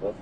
Well,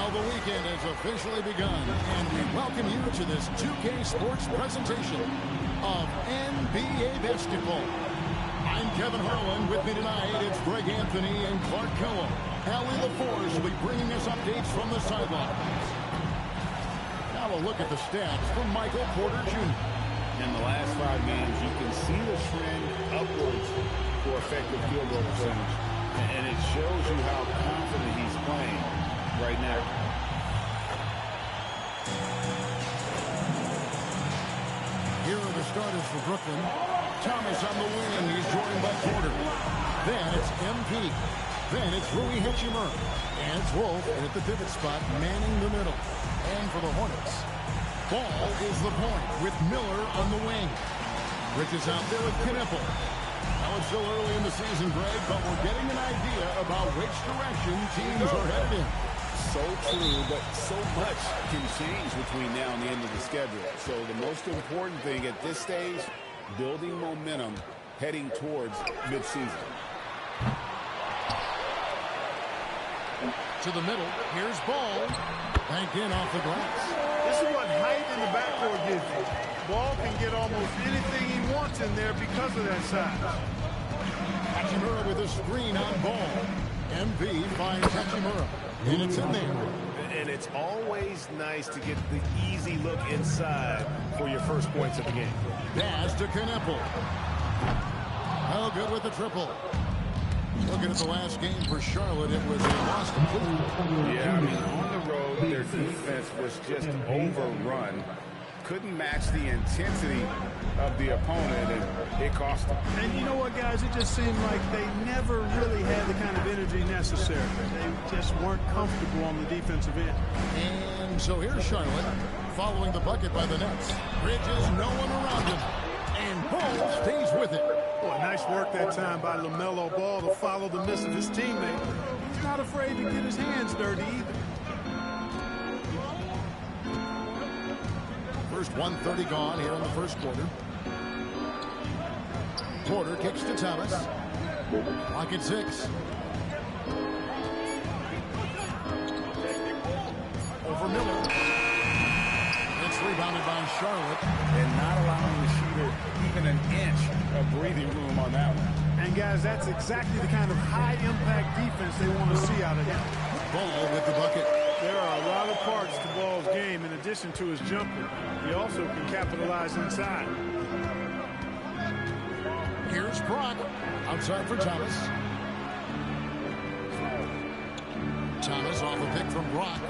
the weekend has officially begun, and we welcome you to this 2K Sports presentation of NBA basketball. I'm Kevin Harlan. With me tonight, it's Greg Anthony and Clark Kellogg. Allie LaForge will be bringing us updates from the sidelines. Now a look at the stats from Michael Porter Jr. In the last 5 games, you can see the trend upwards for effective field goal percentage. And it shows you how confident he's playing right now. Here are the starters for Brooklyn. Thomas on the wing. He's joined by Porter. Then it's MP. Then it's Rui Hachimura. And it's Wolf at the pivot spot, manning the middle. And for the Hornets, Ball is the point with Miller on the wing. Bridges out there with Knueppel. Now it's still early in the season, Greg, but we're getting an idea about which direction teams are headed in. So true, but so much can change between now and the end of the schedule. So the most important thing at this stage, building momentum heading towards midseason. To the middle, here's Ball. Banked in off the glass. This is what height in the backcourt gives you. Ball can get almost anything he wants in there because of that size. Hachimura with a screen on Ball. MV finds Hachimura. And it's in there. And it's always nice to get the easy look inside for your first points of the game. Pass to Knueppel. Oh, good with the triple. Looking at the last game for Charlotte, it was a loss completely. Yeah, I mean, on the road, their defense was just overrun. Couldn't match the intensity of the opponent, and it cost them. And you know what, guys? It just seemed like they never really had the kind of energy necessary. They just weren't comfortable on the defensive end. And so here's Charlotte, following the bucket by the Nets. Bridges, no one around him. And Ball stays with it. Boy, nice work that time by LaMelo Ball to follow the miss of his teammate. He's not afraid to get his hands dirty either. First 1:30 gone here in the first quarter. Porter kicks to Thomas. Clock at 6. Over Miller. It's rebounded by Charlotte. And not allowing the shooter even an inch of breathing room on that one. And, guys, that's exactly the kind of high-impact defense they want to see out of him. Ball with the bucket. There are a lot of parts to Ball's game in addition to his jumper. He also can capitalize inside. Here's Brock. Outside for Thomas. Thomas off a pick from Brock.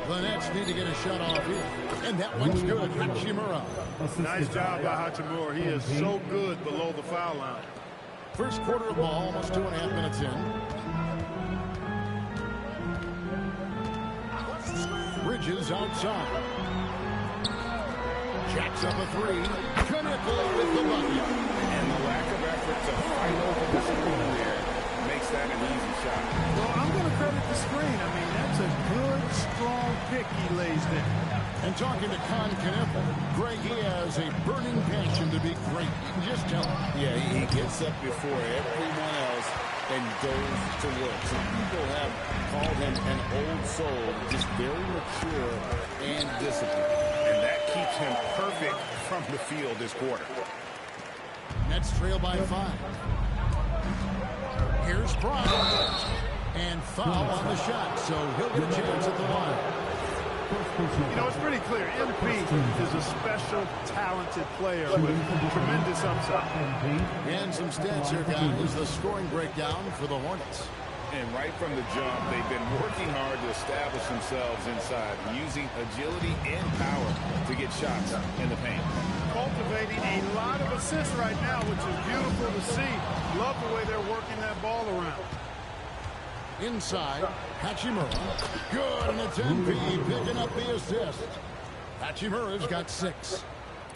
The Nets need to get a shot off here. And that one's good. Hachimura. Nice job by Hachimura. He is so good below the foul line. First quarter of ball, almost 2.5 minutes in. Bridges outside. Jacks up a three. Knipple with the bucket. And the lack of effort to fight over the screen there makes that an easy shot. Well, I'm going to credit the screen. I mean, that's a good, strong pick he lays there. And talking to Con Knipple, Greg, he has a burning passion to be great. You can just tell him. Yeah, he gets up before everyone else and goes to work. Some people have called him an old soul, just very mature and disciplined. And that keeps him perfect from the field this quarter. Nets trail by 5. Here's Price. And foul on the shot, so he'll get a chance at the line. You know, it's pretty clear. MP is a special, talented player with tremendous upside. And some stats here, guys. The scoring breakdown for the Hornets. And right from the jump, they've been working hard to establish themselves inside, using agility and power to get shots in the paint. Cultivating a lot of assists right now, which is beautiful to see. Love the way they're working that ball around. Inside, Hachimura. Good, and it's MP picking up the assist. Hachimura's got 6.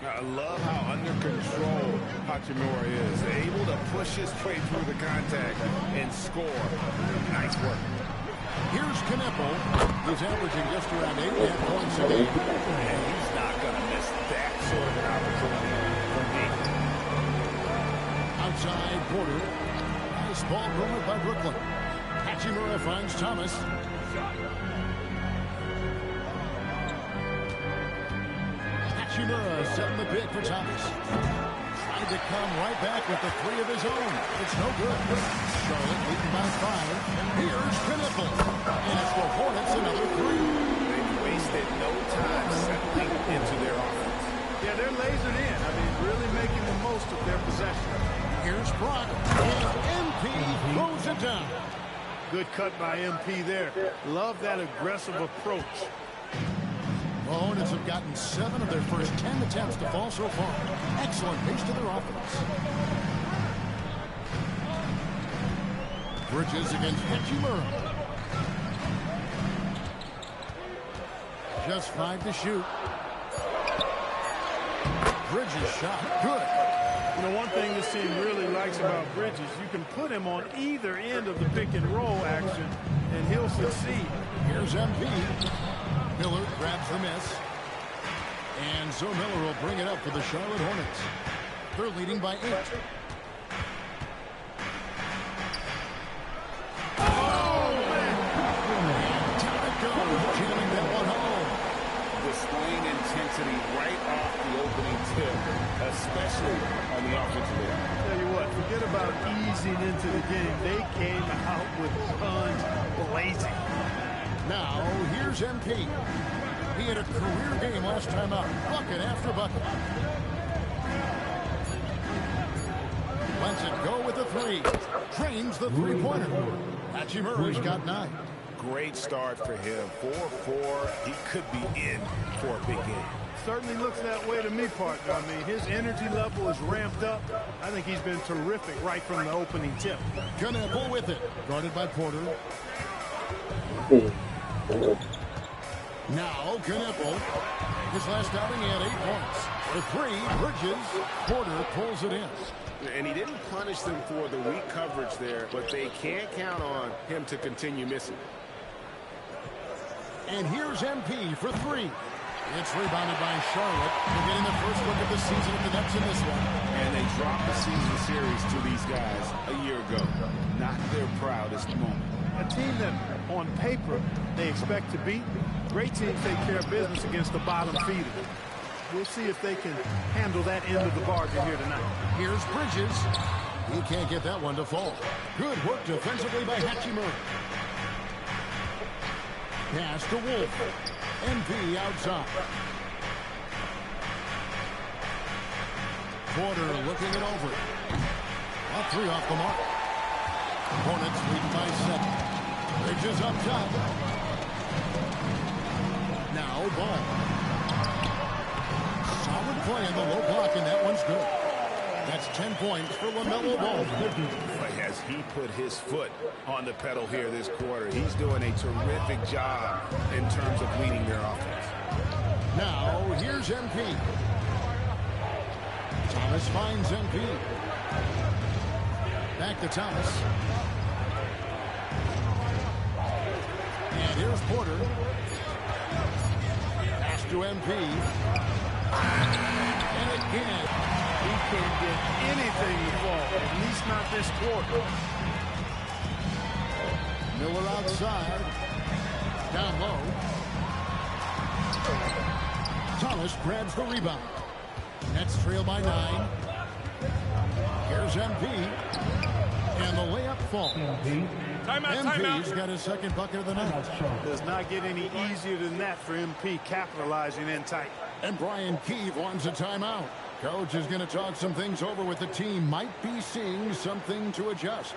I love how under control Hachimura is. Able to push his way through the contact and score. Nice work. Here's Knipple. He's averaging just around 8.5 points a game. And he's not going to miss that sort of an opportunity from deep. Outside, Porter. Nice ball movement by Brooklyn. Hachimura finds Thomas. Hachimura setting the pick for Thomas. Trying to come right back with the 3 of his own. It's no good. Charlotte leading by 5. Here's Knipple. And it's the Hornets another 3. They've wasted no time settling into their offense. Yeah, they're lasered in. I mean, really making the most of their possession. Here's Brock. And MP throws it down. Good cut by MP there. Love that aggressive approach. The Hornets have gotten 7 of their first 10 attempts to fall so far. Excellent pace to their offense. Bridges against Hachimura. Just 5 to shoot. Bridges shot. Good. You know, one thing this team really likes about Bridges, you can put him on either end of the pick and roll action, and he'll succeed. Here's MP. Miller grabs the miss. And so Miller will bring it up for the Charlotte Hornets. They're leading by 8. Oh, man! And down it goes, jamming that one home. Displaying intensity right off the opening tip, especially on the offensive end. Tell you what, forget about easing into the game. They came out with guns blazing. Now, here's MP. He had a career game last time out. Bucket after bucket. Lets it go with the 3. Drains the 3-pointer. Hachimura's got 9. Great start for him. 4-4. He could be in for a big game. Certainly looks that way to me, partner. I mean, his energy level is ramped up. I think he's been terrific right from the opening tip. Knipple with it. Guarded by Porter. Now, Knipple. His last outing, he had 8 points. For 3, Bridges. Porter pulls it in. And he didn't punish them for the weak coverage there, but they can't count on him to continue missing. And here's MP for 3. It's rebounded by Charlotte. We're getting the first look of the season at the Nets in this one. And they dropped the season series to these guys a year ago. Not their proudest moment. A team that, on paper, they expect to beat. Great teams take care of business against the bottom feeder. We'll see if they can handle that end of the bargain here tonight. Here's Bridges. He can't get that one to fall. Good work defensively by Hachimura. Pass to Wolf. MP outside. Porter looking it over. A 3 off the mark. Hornets lead by 7. Bridges up top. Now Ball. Solid play in the low block, and that one's good. That's 10 points for LaMelo Ball. As he put his foot on the pedal here this quarter, he's doing a terrific job in terms of leading their offense. Now, here's MP. Thomas finds MP. Back to Thomas. And here's Porter. Pass to MP. And again. He can't get anything to fall, at least not this quarter. Miller outside. Down low. Thomas grabs the rebound. Nets trail by 9. Here's MP. And the layup falls. MP's got his second bucket of the night. Does not get any easier than that for MP capitalizing in tight. And Brian Keefe wants a timeout. Coach is going to talk some things over with the team. Might be seeing something to adjust.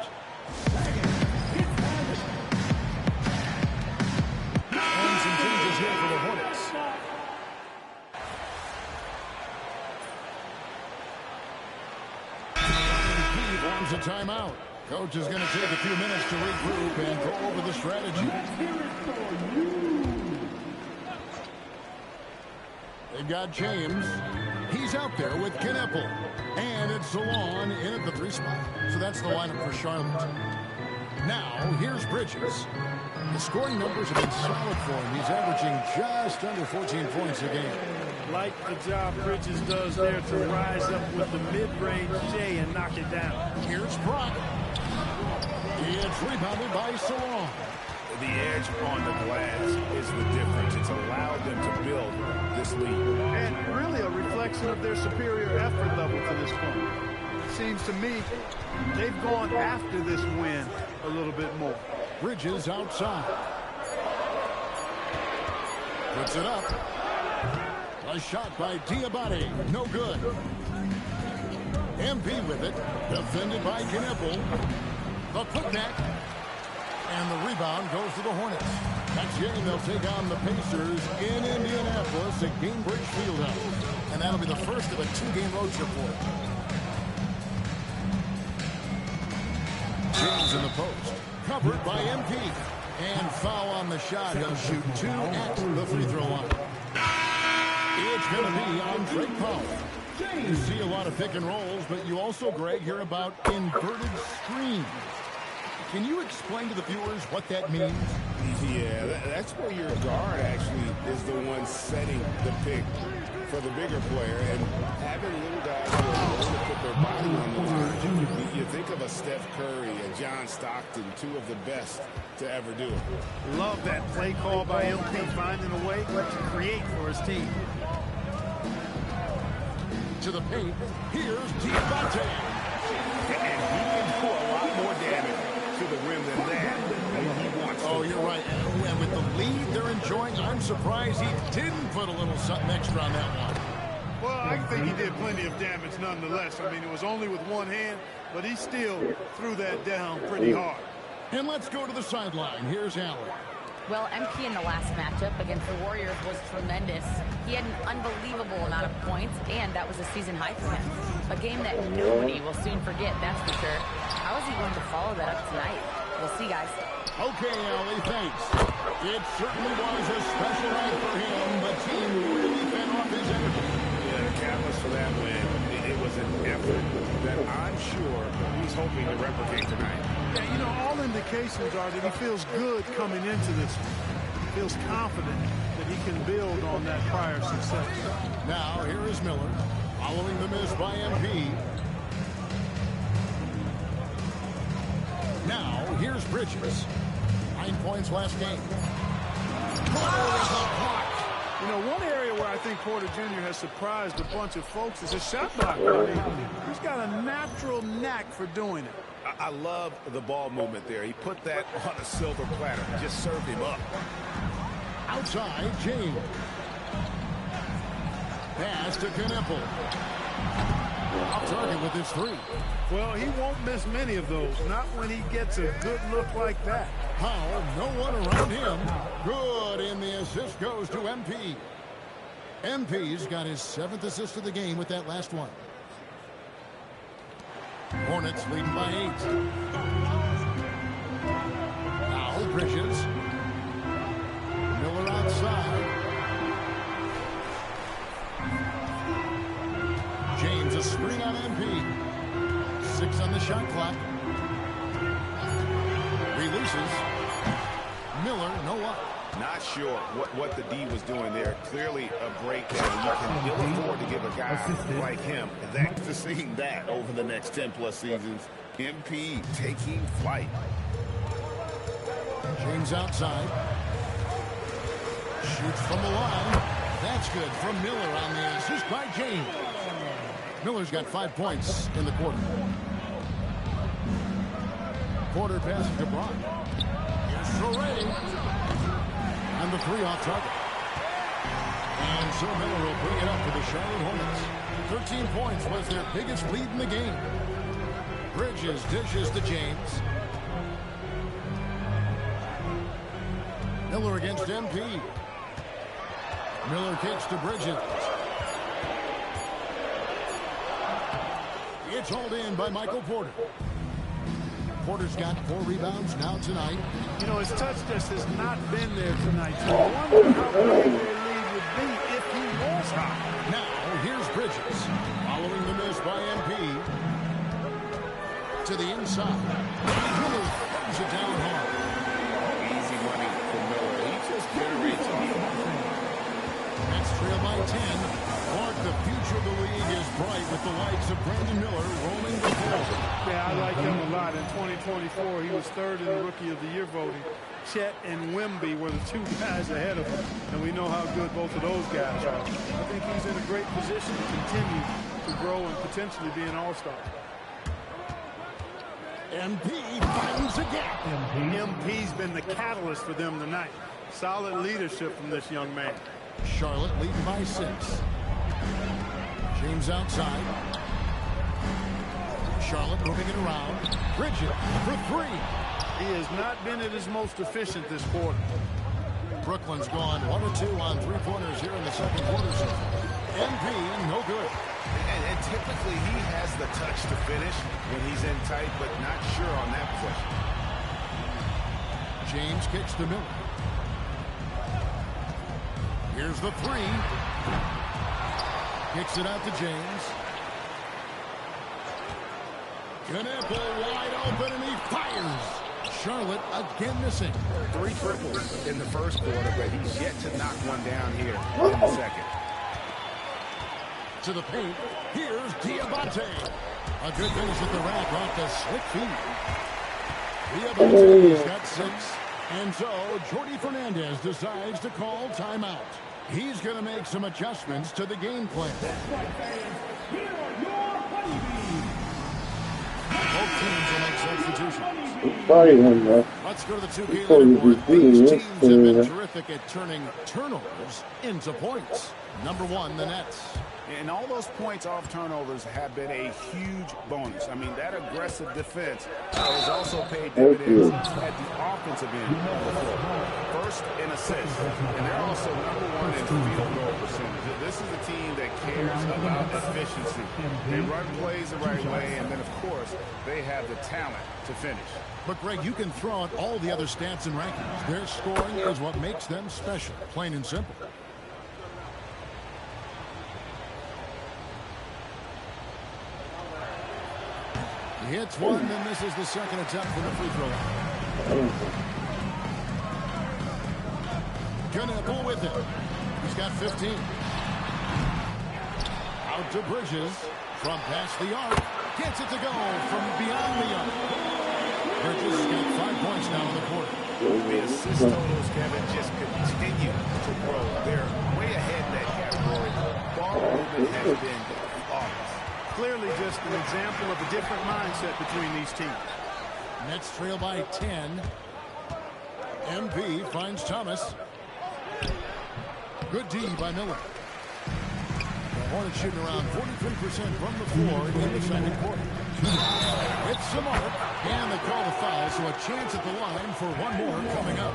And some changes here for the Hornets. Keefe wants a timeout. Coach is going to take a few minutes to regroup and go over the strategy. They've got James. He's out there with Kneppel. And it's Salon in at the 3 spot. So that's the lineup for Charlotte. Now, here's Bridges. The scoring numbers have been solid for him. He's averaging just under 14 points a game. Like the job Bridges does there to rise up with the mid-range J and knock it down. Here's Brock. It's rebounded by Salon. The edge on the glass is the difference. It's allowed them to build this lead. And really a reflection of their superior effort level to this point. Seems to me they've gone after this win a little bit more. Bridges outside. Puts it up. A shot by Diabate. No good. MP with it. Defended by Kneppel. The putback. And the rebound goes to the Hornets. Next game, they'll take on the Pacers in Indianapolis at Gainbridge Fieldhouse. And that'll be the first of a 2-game road trip for them. James in the post. Covered by MP. And foul on the shot. He'll shoot 2 at the free throw line. It's going to be on Trey Powell. You see a lot of pick and rolls, but you also, Greg, hear about inverted screens. Can you explain to the viewers what that means? Yeah, that's where your guard actually is the one setting the pick for the bigger player, and having little guys who are willing to put their body on the line. You think of a Steph Curry, a John Stockton, 2 of the best to ever do it. Love that play call by MP, finding a way to create for his team. To the paint, here's Diabate. And he can do a lot more damage to the rim than that when he wants to. Oh, you're right. And with the lead they're enjoying, I'm surprised he didn't put a little something extra on that one. Well, I think he did plenty of damage nonetheless. I mean, it was only with one hand, but he still threw that down pretty hard. And let's go to the sideline. Here's Allen. Well, MP in the last matchup against the Warriors was tremendous. He had an unbelievable amount of points, and that was a season high for him. A game that nobody will soon forget, that's for sure. How is he going to follow that up tonight? We'll see, guys. Okay, Allie, thanks. It certainly was a special night for him. The team really fed off his energy. Yeah, the catalyst for that win, it was an effort that I'm sure he's hoping to replicate tonight. Yeah, you know, all indications are that he feels good coming into this one. He feels confident that he can build on that prior success. Now, here is Miller, following the miss by MP. Now, here's Bridges. 9 points last game. You know, one area where I think Porter Jr. has surprised a bunch of folks is his shot blocker. I mean, he's got a natural knack for doing it. I love the ball movement there. He put that on a silver platter. Just served him up. Outside, James. Pass to Kneppel. Off target with his 3. Well, he won't miss many of those, not when he gets a good look like that. Powell, no one around him. Good, and the assist goes to MP. MP's got his 7th assist of the game with that last one. Hornets leading by 8. Now Bridges. Miller outside. James a screen on on MP. 6 on the shot clock. Releases. Miller, no up. Not sure what the D was doing there. Clearly a breakdown. You can ill afford to give a guy like him that to seeing that over the next 10+ seasons. MP taking flight. James outside. Shoots from the line. That's good from Miller on the assist by James. Miller's got 5 points in the quarter. Porter passing to Brock. Here's Sorey. And the 3 off target. And so Miller will bring it up for the Charlotte Hornets. 13 points was their biggest lead in the game. Bridges dishes to James. Miller against MP. Miller kicks to Bridges. It's hauled in by Michael Porter. Porter's got 4 rebounds now tonight. You know, his touch just has not been there tonight. So I wonder how big their lead would be if he was hot. Now, here's Bridges. Following the miss by MP. To the inside. Miller throws it down hard. Easy money for Miller. He just generates offense. Nets trail by 10. Mark, the future of the league is bright with the likes of Brandon Miller rolling the ball. Yeah, I like him a lot. In 2024, he was 3rd in the Rookie of the Year voting. Chet and Wemby were the 2 guys ahead of him, and we know how good both of those guys are. I think he's in a great position to continue to grow and potentially be an all-star. MP finds a gap. MP's been the catalyst for them tonight. Solid leadership from this young man. Charlotte leading by 6. James outside. Charlotte moving it around. Bridges for 3. He has not been at his most efficient this quarter. Brooklyn's gone 1 or 2 on 3-pointers here in the second quarter. MP, no good. And typically he has the touch to finish when he's in tight, but not sure on that possession. James kicks to Miller. Here's the 3. Kicks it out to James. Knappel wide open and he fires. Charlotte again missing. 3 triples in the first quarter, but he's yet to knock one down here in the second. To the paint. Here's Diabate. A good finish at the rack off the slick feet. Diabate's got 6. And so Jordi Fernandez decides to call timeout. He's going to make some adjustments to the game plan. Both teams will make substitutions. Let's go to the 2K leaderboard. These teams have been terrific at turning turnovers into points. Number 1, the Nets. And all those points off turnovers have been a huge bonus. I mean, that aggressive defense has also paid dividends at the offensive end of the floor. First in assists, and they're also number 1 in field goal percentage. This is a team that cares about efficiency. They run plays the right way, and then, of course, they have the talent to finish. But, Greg, you can throw out all the other stats and rankings. Their scoring is what makes them special, plain and simple. He hits one, then this is the second attempt for the free throw line. Knappel with it. He's got 15. Out to Bridges. From past the arc. Gets it to go from beyond the arc. Bridges has got 5 points now in the quarter. The assist totals, Kevin, just continue to grow. They're way ahead in that category. Ball movement has been flawless. Clearly just an example of a different mindset between these teams. Nets trail by 10. MP finds Thomas. Good D by Miller. The Hornets shooting around 43% from the floor in the second quarter. It's the mark, and they call the foul, so a chance at the line for one more coming up.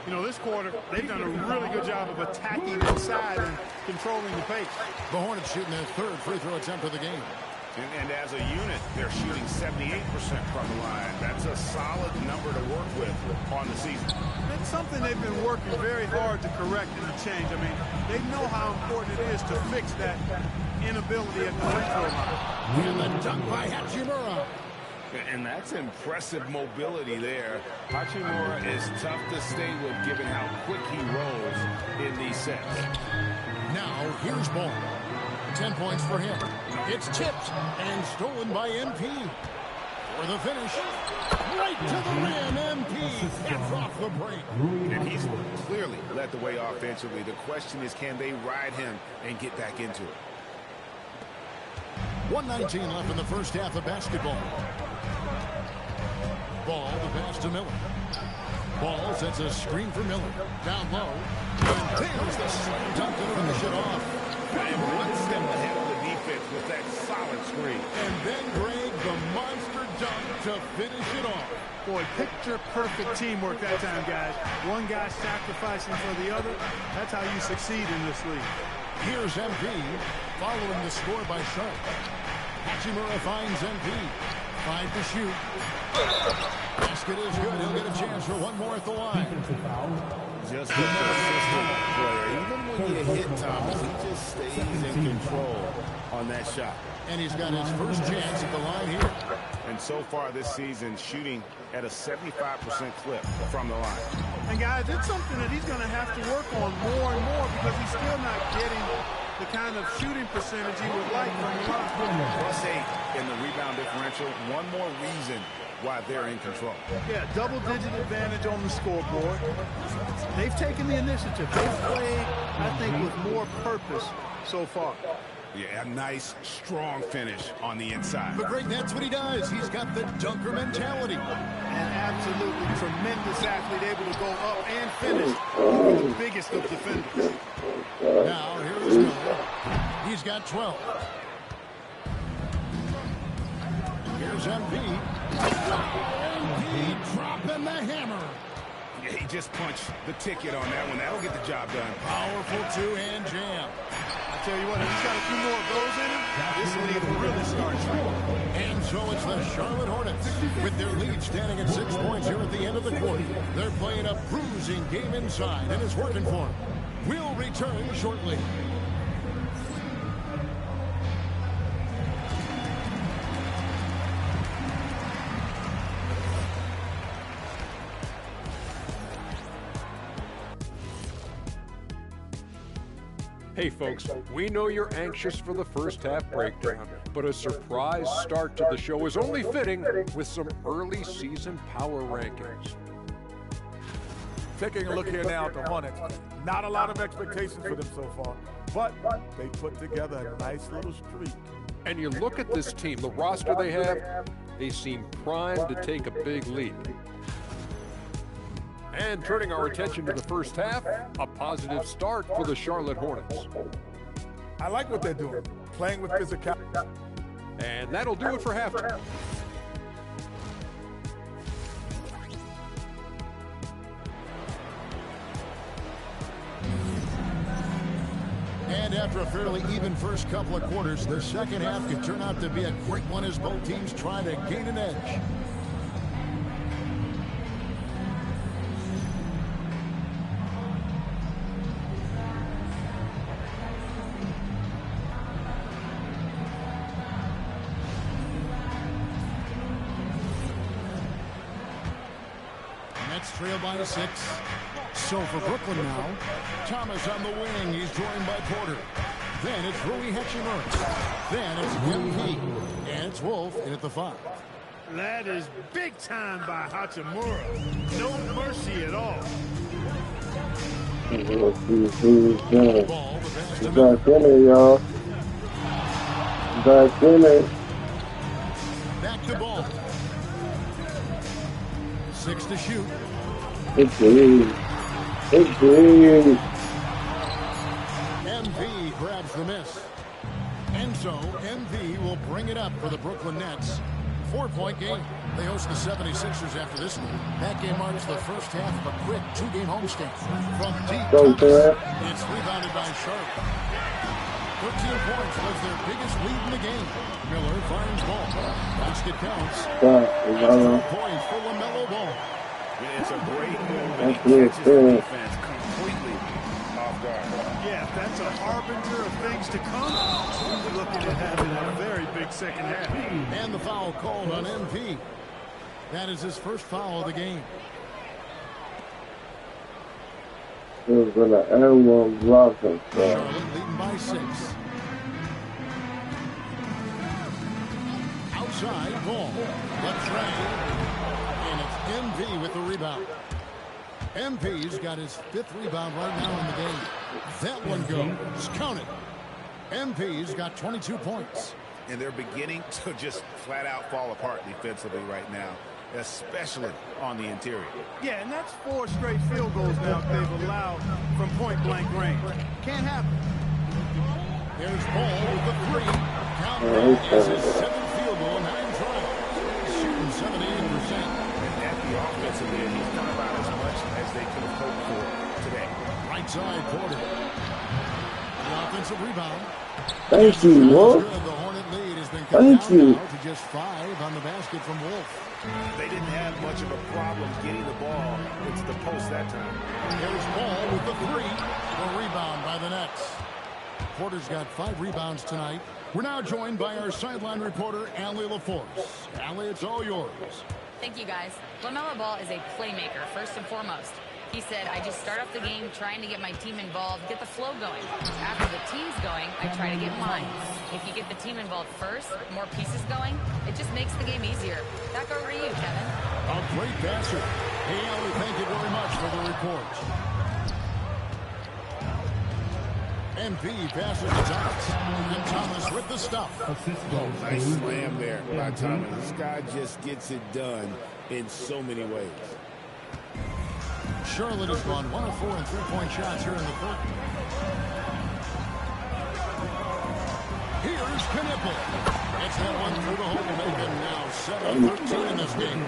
You know, this quarter, they've done a really good job of attacking inside and controlling the pace. The Hornets shooting their 3rd free throw attempt of the game. And as a unit, they're shooting 78% from the line. That's a solid number to work with on the season. It's something they've been working very hard to correct and to change. I mean, they know how important it is to fix that inability at the free throw line. And the dunk by Hachimura. And that's impressive mobility there. Hachimura is tough to stay with given how quick he rolls in these sets. Now, here's Ball. 10 points for him. It's tipped and stolen by MP. For the finish, right to the rim, MP. That's off the break. And he's clearly led the way offensively. The question is, can they ride him and get back into it? 1:19 left in the first half of basketball. Ball, the pass to Miller. Ball sets a screen for Miller. Down low. And there's the slam dunk to finish it off. And one step ahead of the defense with that solid screen. And then Greg, the monster dunk to finish it off. Boy, picture-perfect teamwork that time, guys. One guy sacrificing for the other. That's how you succeed in this league. Here's MP, following the score by Sharp. Hachimura finds MP. 5 to shoot. Basket is good. He'll get a chance for one more at the line. Just a consistent player. Even when you hit Thomas, he just stays in control on that shot. And he's got his first chance at the line here. And so far this season, shooting at a 75% clip from the line. And guys, it's something that he's going to have to work on more and more because he's still not getting the kind of shooting percentage he would like from the line. +8 in the rebound differential. One more reason why they're in control. Yeah, double-digit advantage on the scoreboard. They've taken the initiative. They've played, I think, with more purpose so far. Yeah, a nice, strong finish on the inside. But Greg, that's what he does. He's got the dunker mentality. An absolutely tremendous athlete, able to go up and finish over the biggest of defenders. Now, here is Miller. He's got 12. Here's MP. MP dropping the hammer. Yeah, he just punched the ticket on that one. That'll get the job done. Powerful two-hand jam. I tell you what, if he's got a few more of those in him, this league will really start strong. And so it's the Charlotte Hornets with their lead standing at 6 points here at the end of the quarter. They're playing a bruising game inside, and it's working for them. We'll return shortly. Hey folks, we know you're anxious for the first half breakdown, but a surprise start to the show is only fitting with some early season power rankings. Taking a look here now at the Hornets. Not a lot of expectations for them so far, but they put together a nice little streak. And you look at this team, the roster they have, they seem primed to take a big leap. And turning our attention to the first half, a positive start for the Charlotte Hornets. I like what they're doing, playing with physicality. And that'll do it for halftime. And after a fairly even first couple of quarters, the second half could turn out to be a great one as both teams try to gain an edge. Nets trail by 6. So for Brooklyn now, Thomas on the wing. He's joined by Porter. Then it's Rui Hachimura. Then it's MP. And it's Wolf in at the 5. That is big time by Hachimura. No mercy at all. Ball, the pass to You Miller. got Jimmy, y'all. You got Jimmy. Back to Ball. 6 to shoot. It's green. It's green. MV grabs the miss. And so MV will bring it up for the Brooklyn Nets. 4-point game. They host the 76ers after this one. That game marks the first half of a quick 2-game homestand. From deep, Go, Thomas. Brad. It's rebounded by Sharp. 13 points was their biggest lead in the game. Miller finds ball. Basket counts. That's 12 points for LaMelo Ball. It's a great move, and he catches the defense completely off guard. Yeah, that's a harbinger of things to come. We're looking at having a very big second half. And the foul called on MP. That is his first foul of the game. He was going to elbow block him. Charlotte leading by 6. Outside, Ball. Left tray. And it's MP with the rebound. MP's got his 5th rebound right now in the game. That one goes. Count it. MP's got 22 points. And they're beginning to just flat out fall apart defensively right now, especially on the interior. Yeah, and that's 4 straight field goals now they've allowed from point-blank range. Can't happen. There's Ball with the 3. Count is his 7th field goal in 9 tries. Shooting 78%. And at the offensive end, he's done about as much as they could have hoped for today. Right side, Porter. The offensive rebound. Thank you, Wolf. The Hornet lead has been cut down now to just 5 on the basket from Wolf. They didn't have much of a problem getting the ball into the post that time. There's Ball with the 3. The rebound by the Nets. Porter's got 5 rebounds tonight. We're now joined by our sideline reporter, Allie LaForce. Allie, it's all yours. Thank you, guys. LaMelo Ball is a playmaker, first and foremost. He said, I just start off the game trying to get my team involved, get the flow going. After the team's going, I try to get mine. If you get the team involved first, more pieces going, it just makes the game easier. Back over to you, Kevin. A great passer. Hey, Allie, thank you very much for the report. MP passes to Thomas. And Thomas with the stuff. Nice slam there by Thomas. This guy just gets it done in so many ways. Charlotte has gone 1 of 4 in 3-point shots here in the third. Here's Knipple. It's that one through the hole, making now 7-13 in this game.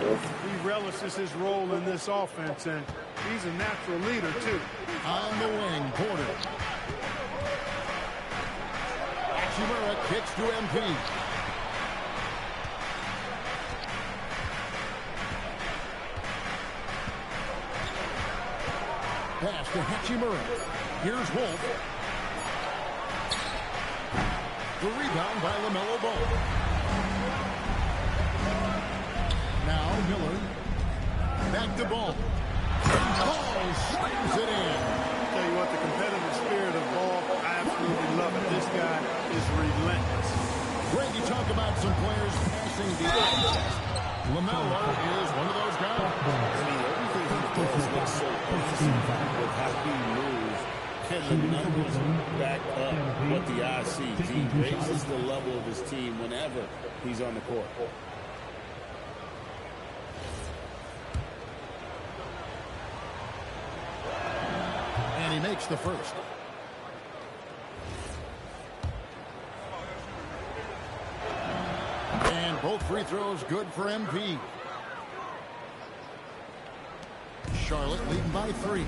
He relishes his role in this offense, and he's a natural leader, too. On the wing, Porter. Hachimura kicks to MP. Pass to Hachimura. Here's Wolf. The rebound by LaMelo Ball. Now Miller. Back to Ball. And Ball slams it in. Tell you what, the competitive spirit of Ball, I absolutely love it. This guy is relentless. Greg, you talk about some players passing the eye test. LaMelo is one of those guys. I mean, everything he does looks so easy with how he moves. Can the numbers back up what the eye sees? He raises the level of his team whenever he's on the court. And he makes the first. And both free throws good for MP. Charlotte leading by 3.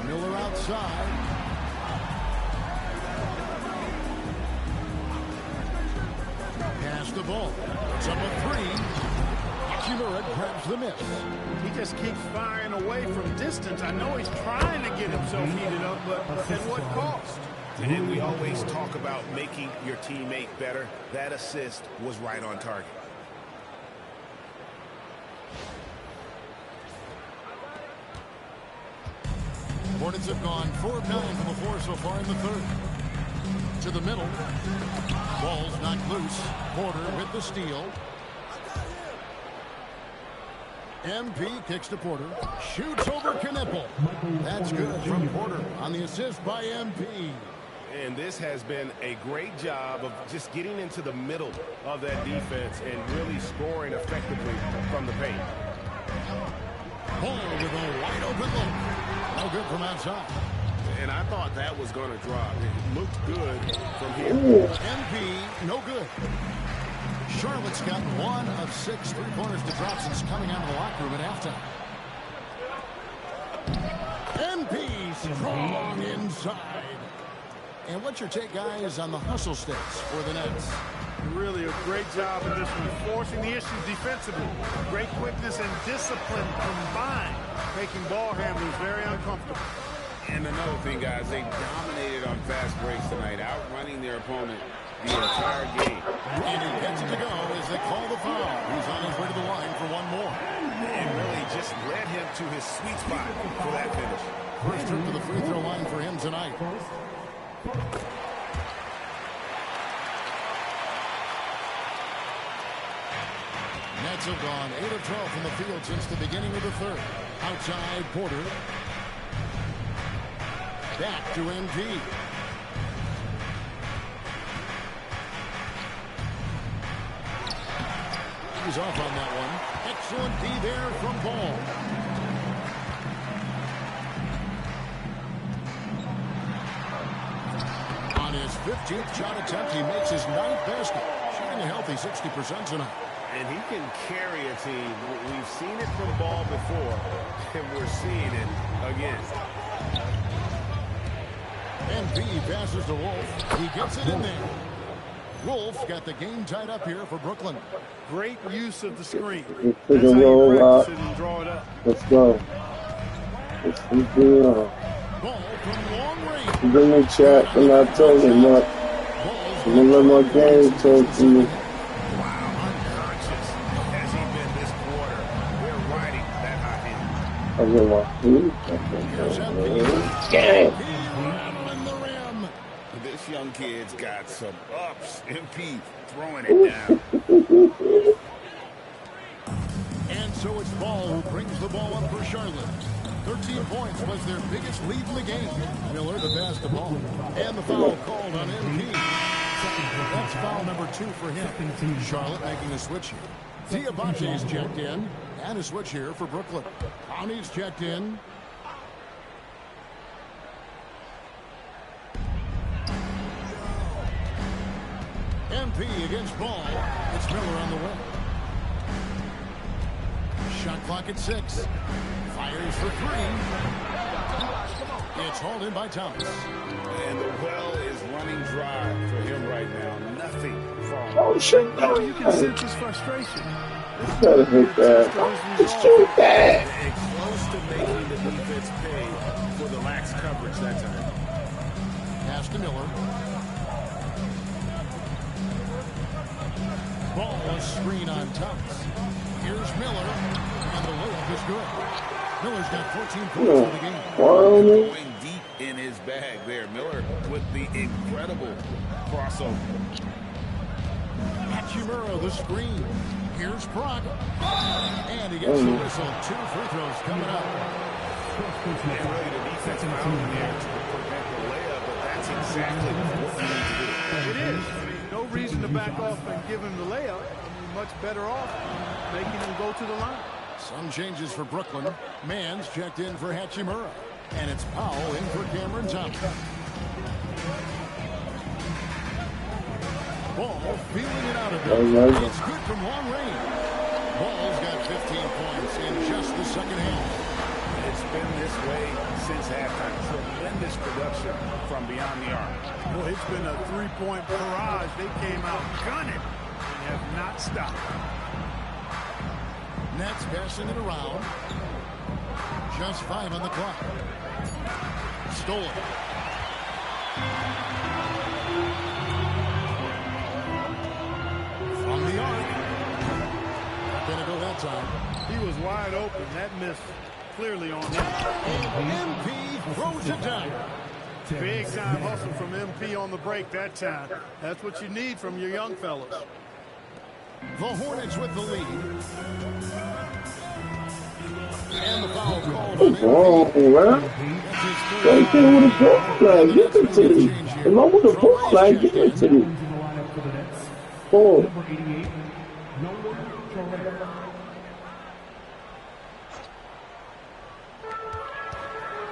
Miller outside. Pass the ball. It's up a 3. Hachimura grabs the miss. He just keeps firing away from distance. I know he's trying to get himself heated up, but at what cost? And we always talk about making your teammate better. That assist was right on target. Hornets have gone 4 of 9 from the floor so far in the third. To the middle. Ball's knocked loose. Porter with the steal. MP kicks to Porter. Shoots over Knipple. That's good from Porter on the assist by MP. And this has been a great job of just getting into the middle of that defense and really scoring effectively from the paint. Ball with a wide open look. No good from outside. And I thought that was going to drop. It looked good from here. MP, no good. Charlotte's got 1 of 6 3-pointers to drop since coming out of the locker room at halftime. MP Strong inside. And what's your take, guys, on the hustle stats for the Nets? Really a great job in this one, forcing the issues defensively. Great quickness and discipline combined, making ball handlers very uncomfortable. And another thing, guys, they dominated on fast breaks tonight, outrunning their opponent the entire game. And he gets it to go as they call the foul. He's on his way to the line for one more. And really just led him to his sweet spot for that finish. First trip to the free throw line for him tonight. Nets have gone 8 of 12 from the field since the beginning of the third. Outside, Porter. Back to MP. He's off on that one. Excellent D there from Ball. On his 15th shot attempt, he makes his 9th basket. Shooting a healthy 60% tonight. And he can carry a team. We've seen it from Ball before, and we're seeing it again. MP passes to Wolf. He gets it in there. Wolf got the game tied up here for Brooklyn. Great use of the screen. Let's That's how you roll practice it and draw it up. Let's go. Let's keep it on. Ball from long range. Give me chat and I told him what. I'm gonna let my game talk to me. Wow, unconscious has he been this quarter. We're riding that hot hand. I get my food. Here's MP. Damn. Rattling the rim. This young kid's got some ups. MP throwing it down. And so it's Ball who brings the ball up for Charlotte. 13 points was their biggest lead in the game. Miller to pass the ball. And the foul called on MP. That's foul number 2 for him. Charlotte making a switch here. Diabache is checked in. And a switch here for Brooklyn. Connie's checked in. MP against Ball. It's Miller on the way. Shot clock at 6. Fires for 3. It's hauled in by Thomas. And the well is running dry for him right now. Nothing falling. Oh shit. You can sense his frustration. You gotta hit that. Just shoot that. And close to making the defense pay for the lax coverage that time. Pass to Miller. Ball a screen on Thomas. Here's Miller. And the layup is good. Miller's got 14 points in the game. Going deep in his bag there. Miller with the incredible crossover. Hachimura the screen. Here's Brock. And he gets the whistle. 2 free throws coming up. And really the defense found him there to prevent the layup, but that's exactly what we need to do. It is. I mean, no reason to back off and give him the layup. I mean, much better off making him go to the line. Some changes for Brooklyn. Mann's checked in for Hachimura. And it's Powell in for Cameron Thompson. Ball feeling it out a bit. It's good from long range. Ball's got 15 points in just the second half. It's been this way since halftime. Tremendous production from beyond the arc. Well, it's been a three-point barrage. They came out gunning and have not stopped. Nets passing it around. Just 5 on the clock. Stolen. From the arc. Not going to go that time. He was wide open. That miss clearly on him. And MP throws it down. Big time hustle from MP on the break that time. That's what you need from your young fellas. The Hornets with the lead. And the foul called on wrong, man? Right there with the ball, like, give it to me. If I'm with the ball, like, give it to me. Four.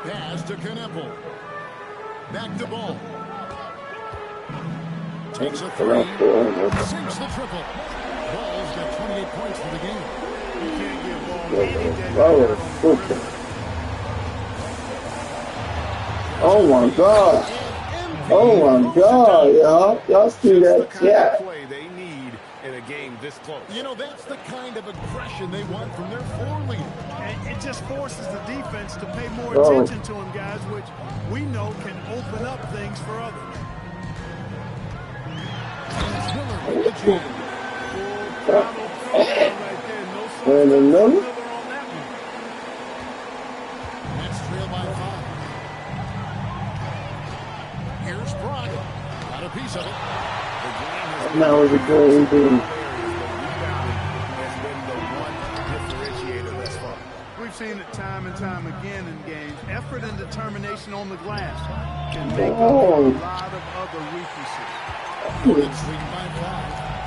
Pass to Kneppel. Back to Ball. Takes a 3. Sinks the triple. Ball's got 28 points for the game. You can't give Ball any day. Oh my God. Oh my God, y'all. Y'all see that chat? Play they need in a game this close. You know, that's the kind of aggression they want from their floor leader. And it just forces the defense to pay more attention to him, guys, which we know can open up things for others. And another? Nets trail by 5. Here's Brock. Got a piece of it. Now is a good game. We've seen it time and time again in games. Effort and determination on the glass can make up a lot of other weaknesses.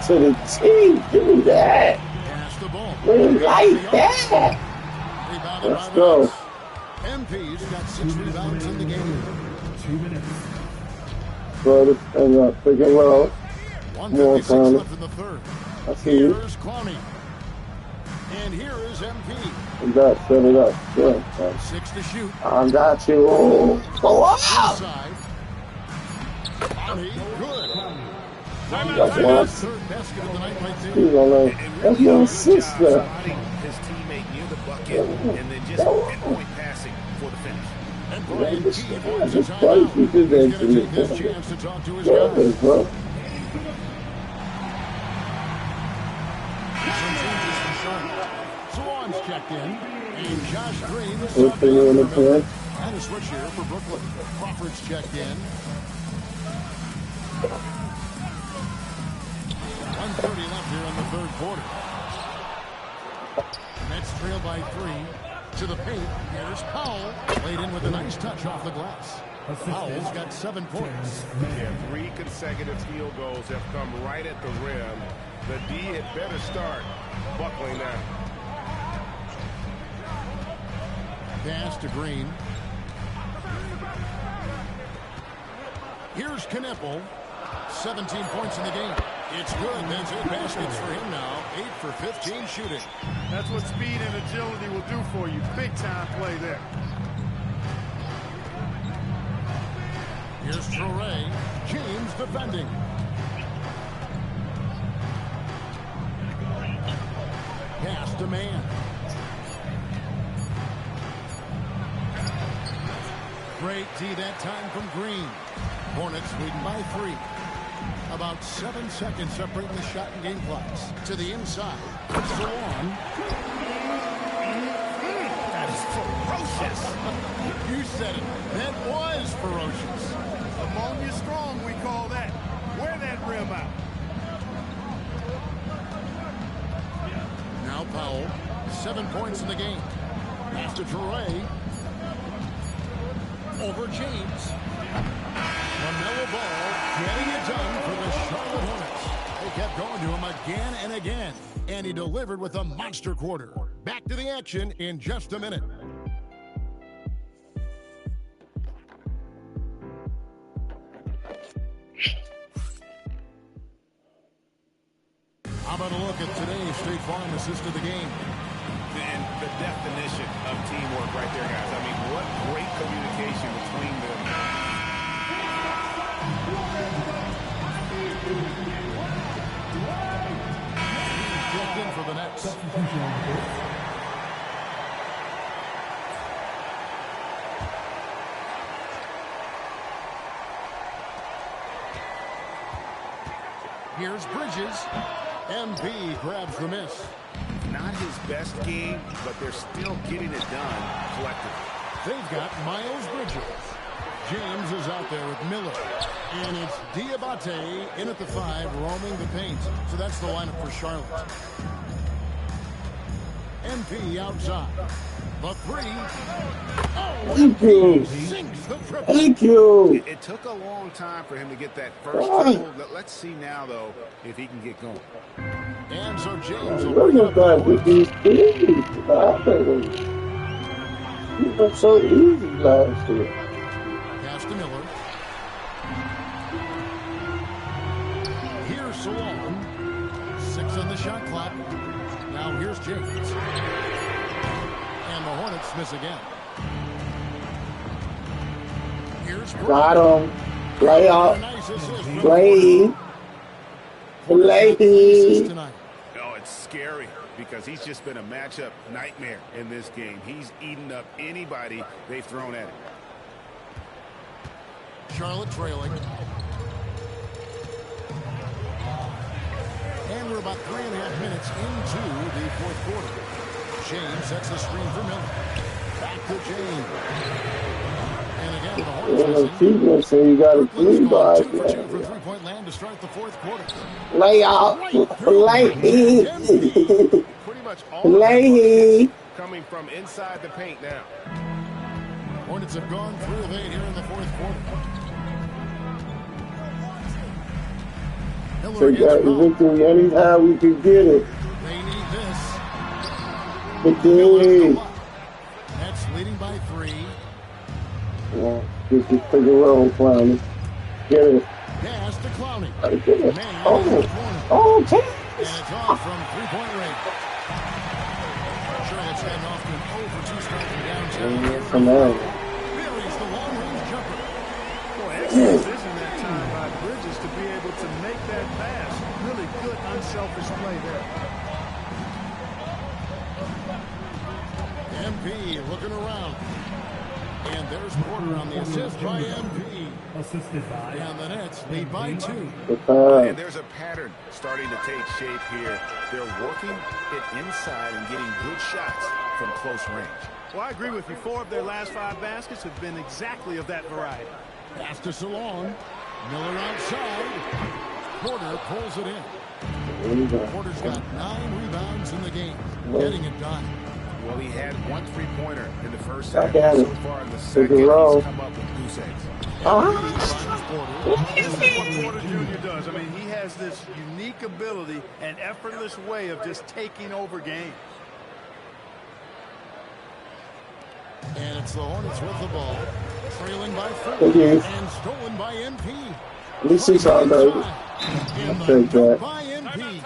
To the team, do that. Pass the ball. Like that. Let's go. MP's got 6 rebounds in the game. 2 minutes. Brother, and pick and roll. 1:56 left in the third. I see you. Here's Clowney. And here is MP. You got set it up. Good. 6 to shoot. I got you. Oh, wow. Inside. Clowney, good. That's one. Third basket of the night right there. He's on that. That's your sister. His teammate near the bucket and then just pinpoint passing for the finish. And Brian Key avoids a That's why timeout. he did that He's to going to me. take his chance to talk to his Good, guys. bro. Some changes for Charlotte. Swan's checked in. And Josh Green is What's the new in the plan? and a switch here for Brooklyn. Crawford's checked in. 1:30 left here in the third quarter. Nets trail by 3. To the paint. Here's Powell. Laid in with a nice touch off the glass. Powell's got 7 points. Yeah, 3 consecutive field goals have come right at the rim. The D had better start buckling now. Pass to Green. Here's Kneppel. 17 points in the game. It's good. That's 8 baskets for him now. 8 for 15 shooting. That's what speed and agility will do for you. Big time play there. Here's Traore. James defending. Pass to Man. Great D that time from Green. Hornets leading by 3. About 7 seconds separating the shot and game clocks. To the inside. Salon. That is ferocious. You said it. That was ferocious. Ammonia strong, we call that. Wear that rim out. Now Powell. 7 points in the game. Pass to Traore. Over James. LaMelo Ball getting it done for the Charlotte Hornets. They kept going to him again and again, and he delivered with a monster quarter. Back to the action in just a minute. How about a look at today's State Farm assist of the game? And the definition of teamwork right there, guys. I mean, what great communication between them. Checked in for the Nets. Here's Bridges. MP grabs the miss. Not his best game, but they're still getting it done collectively. They've got Miles Bridges. James is out there with Miller. And it's Diabate in at the 5, roaming the paint. So that's the lineup for Charlotte. MP outside. The 3. Oh, Thank you. sinks the triple. Thank you. It took a long time for him to get that first triple. Let's see now, though, if he can get going. And so James will Look bring at up that the with these things. These were so easy last year. pass to Miller. Here's Salon. 6 on the shot clock. Now here's James. And the Hornets miss again. Here's Got him. Play up. Nice assist. Play. Play. Tonight. Oh, it's scary because he's just been a matchup nightmare in this game. He's eaten up anybody they've thrown at him. Charlotte trailing. And we're about 3.5 minutes into the fourth quarter. James sets the screen for Miller. Back to James. And again, the Hornets. So you got a 3 by 2 for 2 for three-point land to start the fourth quarter. Lay out. Play. Pretty much all Play. coming from inside the paint now. Hornets have gone 3 of 8 here in the fourth quarter. So you got victory anyhow we can get it. They need this. Victory. Nets leading by 3. Yeah, just pick a roll, Clowney. Get it. Pass to Clowney. Get it. Man, Oh, and take it's off from three-point range. Charlotte's heading off to an 0 for 2 start from downtown. Come on. Buries the long-range jumper. Boy, excellent vision that time by Bridges to be able to make that pass. Really good, unselfish play there. MP looking around. And there's Porter on the assist by MP. Assisted by. And the Nets lead by 2. And there's a pattern starting to take shape here. They're working it inside and getting good shots from close range. Well, I agree with you. 4 of their last 5 baskets have been exactly of that variety. Pass to Salon. Miller outside. Porter pulls it in. Porter's got 9 rebounds in the game. Getting it done. Well, he had 1 3-pointer in the first half. got So it. far in the second, he's come up with goose eggs. This is what Porter Jr. does. I mean, he has this unique ability and effortless way of just taking over games. And it's the Hornets with the ball. Trailing by 4. Okay. And stolen by MP. Let me see something, baby. I'll take that. By MP.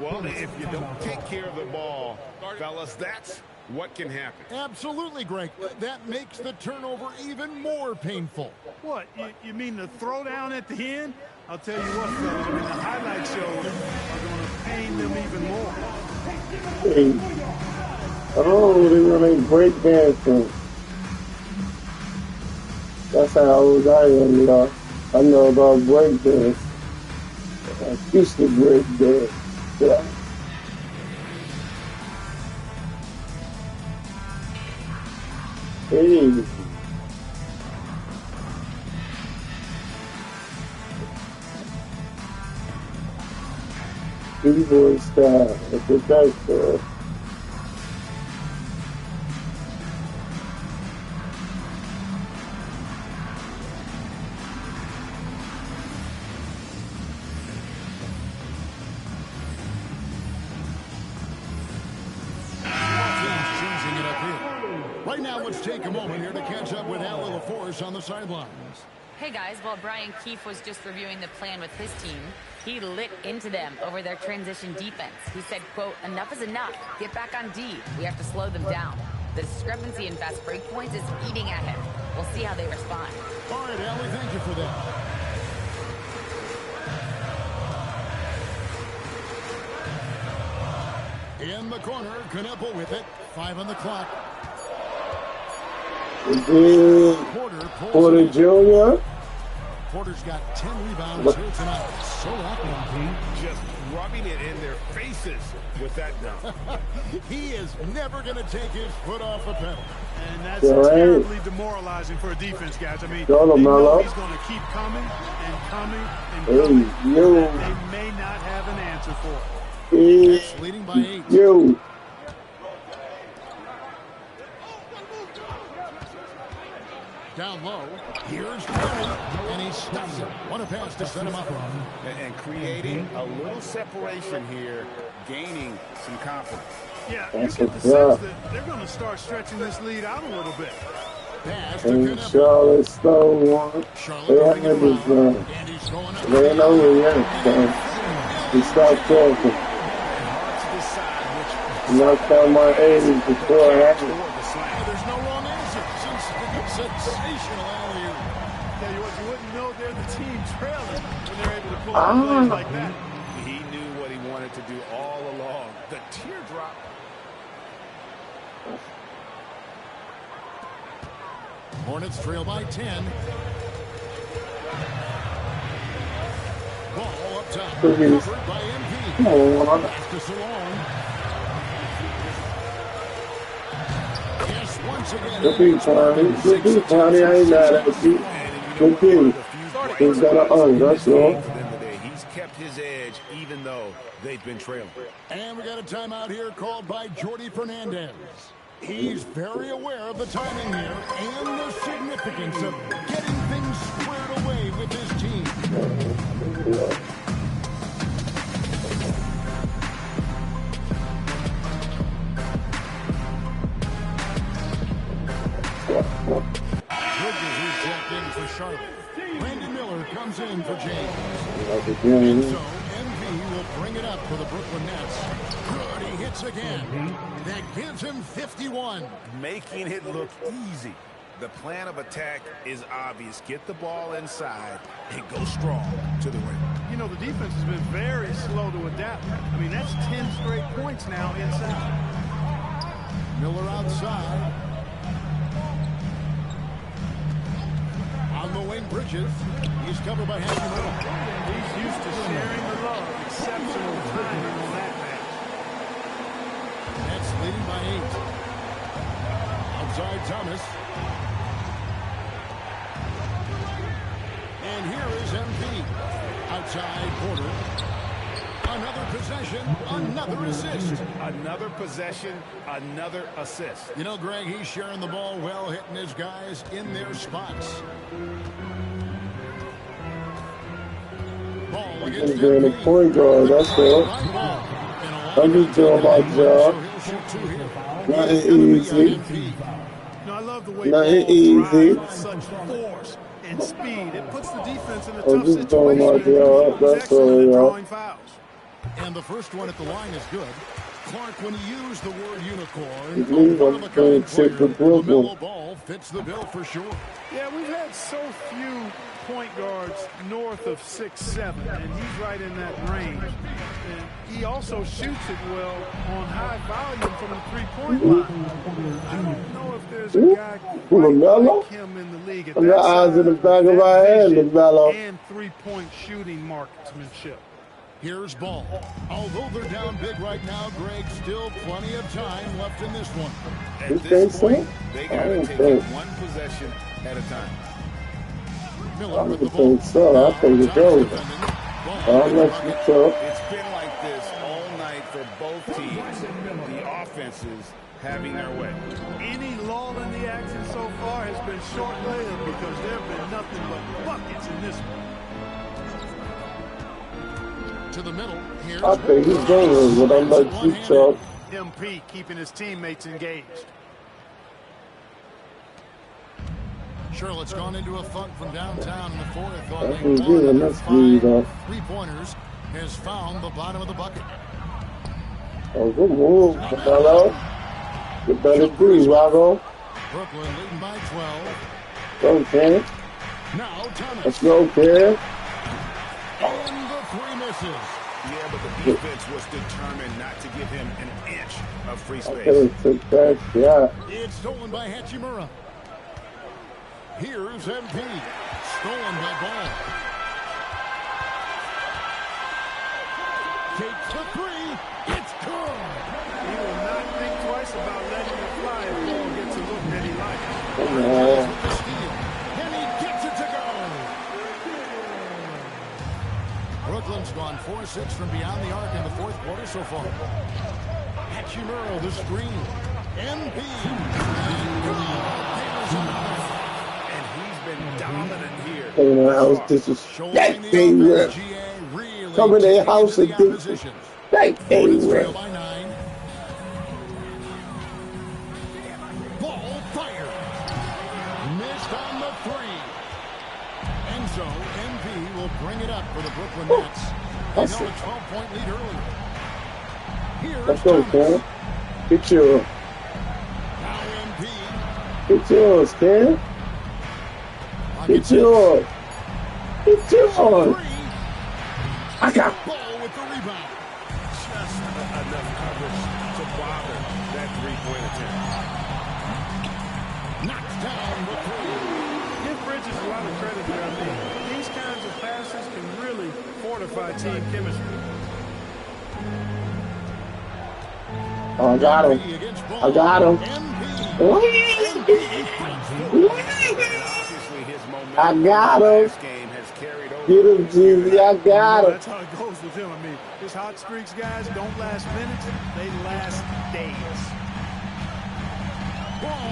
Well, if you don't take care of the ball, fellas, that's what can happen. Absolutely, Greg. That makes the turnover even more painful. What, you mean the throwdown at the end? I'll tell you what, fellas, I mean, the highlight shows are going to pain them even more. Hey. Oh, they running break dancing. That's how old I am, y'all. I know about break dance. I used to break dance. Yeah. Hey. B-boy style. That's what that's for. Right now, let's take a moment here to catch up with Al LaForce on the sidelines. Hey guys, while Brian Keefe was just reviewing the plan with his team, he lit into them over their transition defense. He said, quote, "Enough is enough. Get back on D. We have to slow them down. The discrepancy in fast break points is eating at him. We'll see how they respond." All right, Allie, thank you for that. In the corner, Knueppel with it. 5 on the clock. Porter Jr. Porter's got 10 rebounds here tonight. So active. Just rubbing it in their faces with that dunk. He is never going to take his foot off the pedal. And that's terribly demoralizing for a defense, guys. I mean, they know he's going to keep coming and coming and coming. They may not have an answer for it. It's leading by 8. Down low. Here's Curry, and he stuffs it. What a pass to set him up. And creating a little separation here, gaining some confidence. Yeah, you get the sense that they're going to start stretching this lead out a little bit. Pass to And Charlotte stole one. They had his they ain't over yet, so he stopped talking. Knocked out my 80s before I had it. There's no wrong answer. Sensational alley-oop. tell you what, you wouldn't know they're the team trailing when they're able to pull off plays like that. He knew what he wanted to do all along. The teardrop. Hornets trail by 10. Ball up top. Covered by MP. Come on. Pass to Salon. Yes, once again. Good beat, Tony. Good beat, Tony. I ain't mad at you. Good beat. He's got an arm, that's all. He's kept his edge even though they've been trailing. And we got a timeout here called by Jordi Fernandez. He's very aware of the timing here and the significance of getting things squared away with his team. Bridges is checked in for Charlotte. Brandon Miller comes in for James. And so MV will bring it up for the Brooklyn Nets. Good, he hits again. That gives him 51. Making it look easy. The plan of attack is obvious. Get the ball inside and go strong to the rim. You know, the defense has been very slow to adapt. I mean, that's 10 straight points now inside. Miller outside. On the wing, Bridges. He's covered by Hachimura. He's used to sharing the love. Exceptional timing on that match. Nets leading by 8. Outside Thomas. And here is MP. Outside Porter. Another possession, another assist. Another possession, another assist. You know, Greg, he's sharing the ball well, hitting his guys in their spots. Ball against doing a point guard, that's all. I'm just doing my job. Nothing easy. No, I love the way Nothing Ball easy. drives with such force and speed. It puts the defense in a I'm tough just doing my situation. job, He's that's excellent all, at y'all. drawing fouls. And the first one at the line is good. Clark, when you use the word unicorn, He's leaving one of the kind to take the player, Brooklyn. LaMelo Ball fits the bill for sure. Yeah, we've had so few point guards north of 6'7", and he's right in that range. And he also shoots it well on high volume from the three-point line. I don't know if there's a guy quite LaMelo? like him in the league at I'm that the eyes in the size, back of that my head, vision, LaMelo. and three-point shooting marksmanship. Here's Ball. Although they're down big right now, Greg, still plenty of time left in this one. You At think this so? point, they I got to don't take think. it one possession at a time. Miller I with don't the ball. think so. I think it's over. I'll let you talk. It's been like this all night for both teams. The offenses having their way. Any lull in the action so far has been short-lived because there have been nothing but buckets in this one. To the middle. Here's I think he's dangerous, but I'm let you talk. MP keeping his teammates engaged. Charlotte's gone into a funk from downtown in the fourth. That's what he's doing. That's good, Three-pointers has found the bottom of the bucket. Oh, good move, LaMelo. You better do, Rago. Brooklyn leading by 12. Okay. Now Thomas. Let's go, kid. And the three misses. Yeah, but the defense was determined not to give him an inch of free space. Okay, took that shot. It's stolen by Hachimura. Here's MP. Stolen by Ball. Takes the three. It's good. He will not think twice about letting it fly if Ball gets a look that he likes. Come on. With the steal. And he gets it to go. Brooklyn's gone 4-6 from beyond the arc in the fourth quarter so far. Hachimura, the screen. MP. And he's been dominant here. Coming in the house, disrespecting rip. Come in their house and disrespecting rip. By 9. Ball fired. Missed on the three. And so MP will bring it up for the Brooklyn Nets. They held a 12-point lead earlier. Here's Let's go, Thomas. Cam. Get yours. Now MP Get yours, Cam. It's yours. It's yours. I got Ball with the rebound. Just enough coverage to bother that three-point attempt. Knocks down the three. Give Bridges a lot of credit there. I mean, these kinds of passes can really fortify team chemistry. Oh, I got him. I got him. I got him. Get him, Jeezy. I got him. That's how it goes with him. I mean, his hot streaks, guys, don't last minutes. They last days.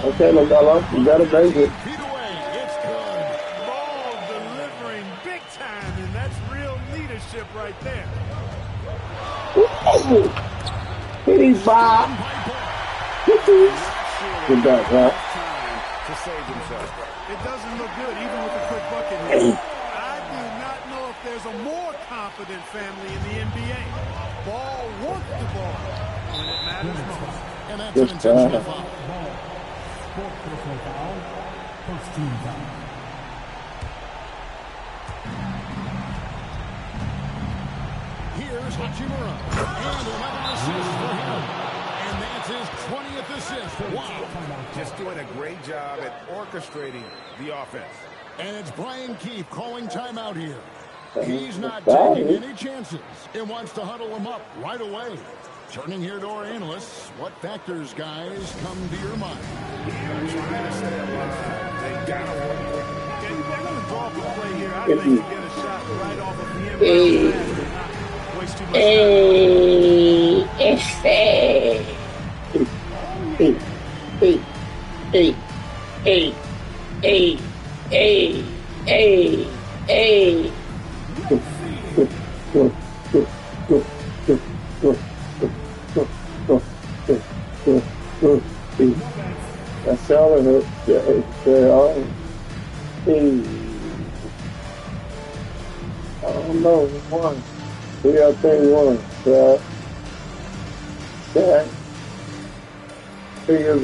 Okay, LaMelo. You better make it. Feet away. It's good. Ball delivering big time, and that's real leadership right there. Hit his Bob. Good back, huh? To save himself. It doesn't look good, even with a quick bucket here. I do not know if there's a more confident family in the NBA. Ball wants the ball when it matters most. And that's an intentional foul. First team foul. Here's Hachimura. And another assist for him. And that's his 20th assist. Wow. Just doing a great job at orchestrating the offense. And it's Brian Keefe calling timeout here. He's not taking any chances and wants to huddle them up right away. Turning here to our analysts, what factors, guys, come to your mind? Trying to stay alive. They got to work. They're going to draw up a play here. I think to get a shot right off of the inbound pass and not waste too much That's all it hurt. I don't know. One. We got 31. That figure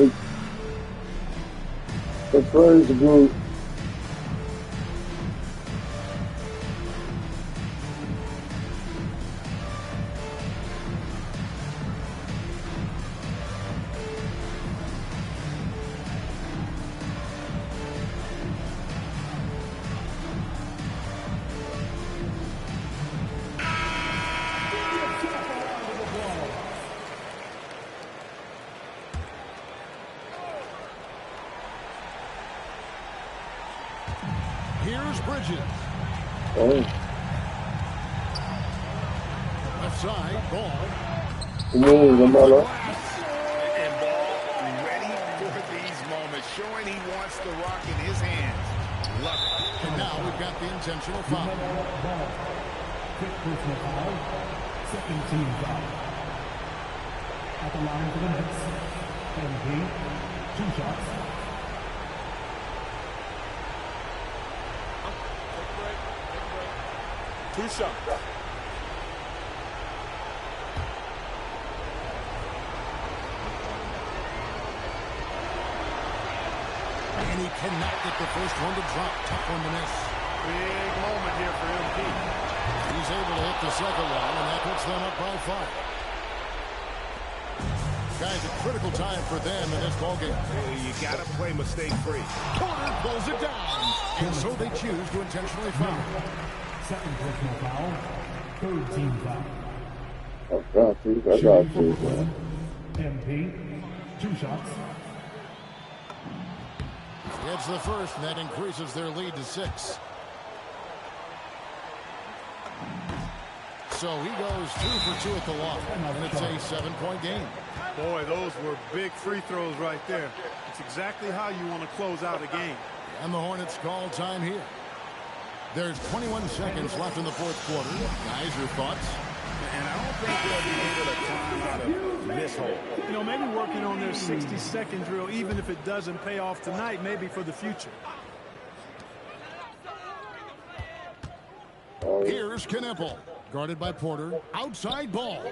the first group. Here's Bridges. Oh. Left side, ball. LaMelo. And ball ready for these moments, showing he wants the rock in his hands. Love it. And now we've got the intentional foul. Quick personal foul. Second team foul. At the line for the Nets. MP. 2 shots. Two shots. And he cannot get the first one to drop. Tough one to miss. Big moment here for MP. He's able to hit the second one, and that puts them up by 5. Guys, a critical time for them in this ballgame. You got to play mistake-free. Porter pulls it down, and so they choose to intentionally foul. Second personal foul. Third team foul. I got you, man. MP. 2 shots. It's the first, and that increases their lead to 6. So he goes 2 for 2 at the line, and it's a 7-point game. Boy, those were big free throws right there. It's exactly how you want to close out a game. And the Hornets call time here. There's 21 seconds left in the fourth quarter. Guys, your thoughts? And I don't think they'll be able to climb out of this hole. You know, maybe working on their 60-second drill, even if it doesn't pay off tonight, maybe for the future. Here's Knipple, guarded by Porter. Outside ball.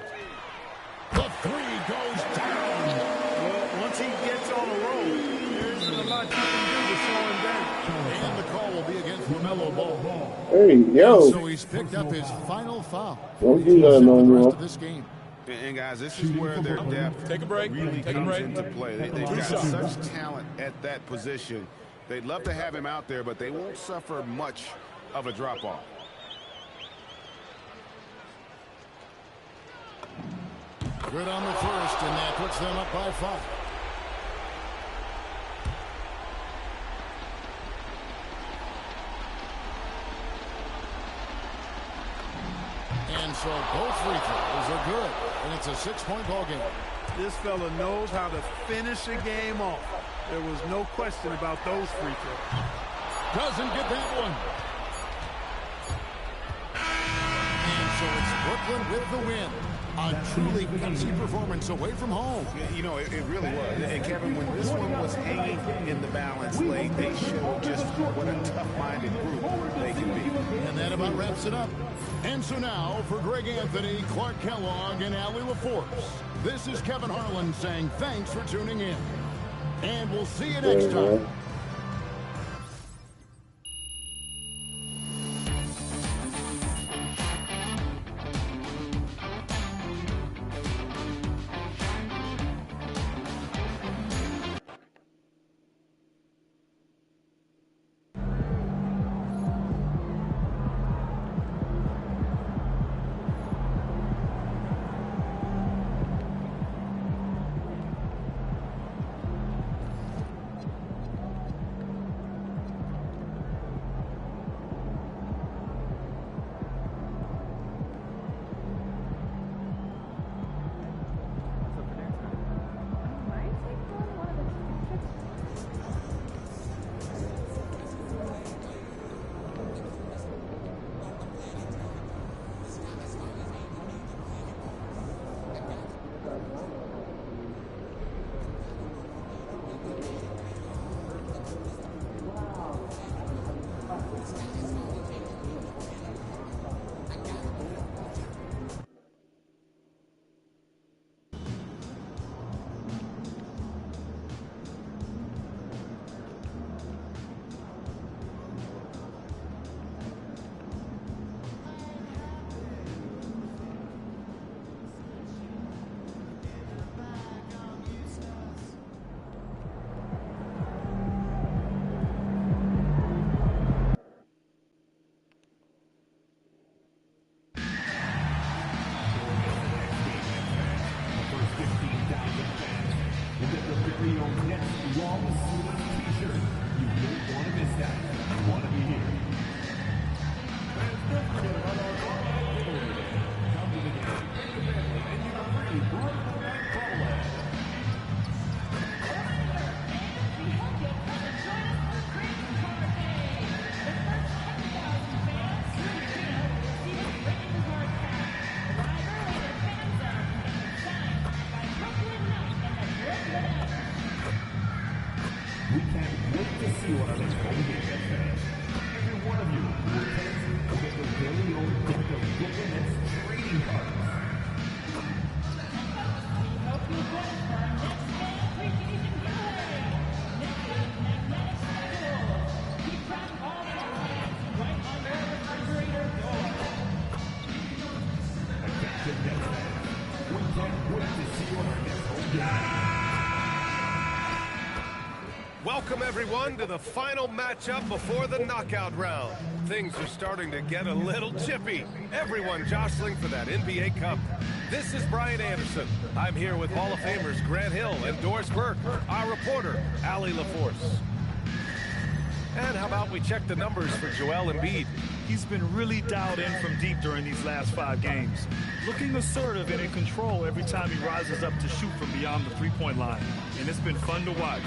The three goes down. Well, once he gets on a roll, there isn't a lot you can do to slow him down. And the call will will be against LaMelo Ball. Hey, yo. And so he's picked up his final foul. Don't do that no The rest more. of this game. And guys, this is where their depth really comes into play. They've got such talent at that position. They'd love to have him out there, but they won't suffer much of a drop-off. Good on the first, and that puts them up by 5. And so both free throws are good, and it's a 6-point ball game. This fella knows how to finish a game off. There was no question about those free throws. Doesn't get that one. And so it's Brooklyn with the win. A truly gutsy performance away from home. You know, it really was. And Kevin, when this one was hanging in the balance late, they showed just what a tough-minded group they can be. And that about wraps it up. And so now, for Greg Anthony, Clark Kellogg, and Allie LaForce, this is Kevin Harlan saying thanks for tuning in. And we'll see you next time. Welcome, everyone, to the final matchup before the knockout round. Things are starting to get a little chippy. Everyone jostling for that NBA Cup. This is Brian Anderson. I'm here with Hall of Famers Grant Hill and Doris Burke, our reporter, Allie LaForce. And how about we check the numbers for Joel Embiid? He's been really dialed in from deep during these last 5 games. Looking assertive and in control every time he rises up to shoot from beyond the three-point line. And it's been fun to watch.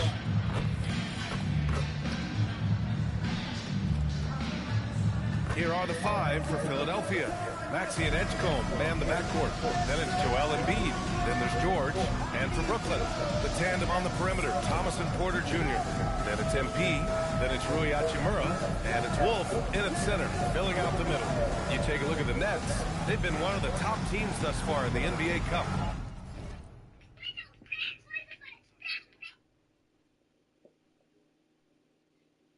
Here are the 5 for Philadelphia. Maxey and Edgecombe man the backcourt. Then it's Joel Embiid. Then there's George. And for Brooklyn, the tandem on the perimeter, Thomas and Porter Jr. Then it's MP. Then it's Rui Hachimura. And it's Wolf in at center, filling out the middle. You take a look at the Nets. They've been one of the top teams thus far in the NBA Cup.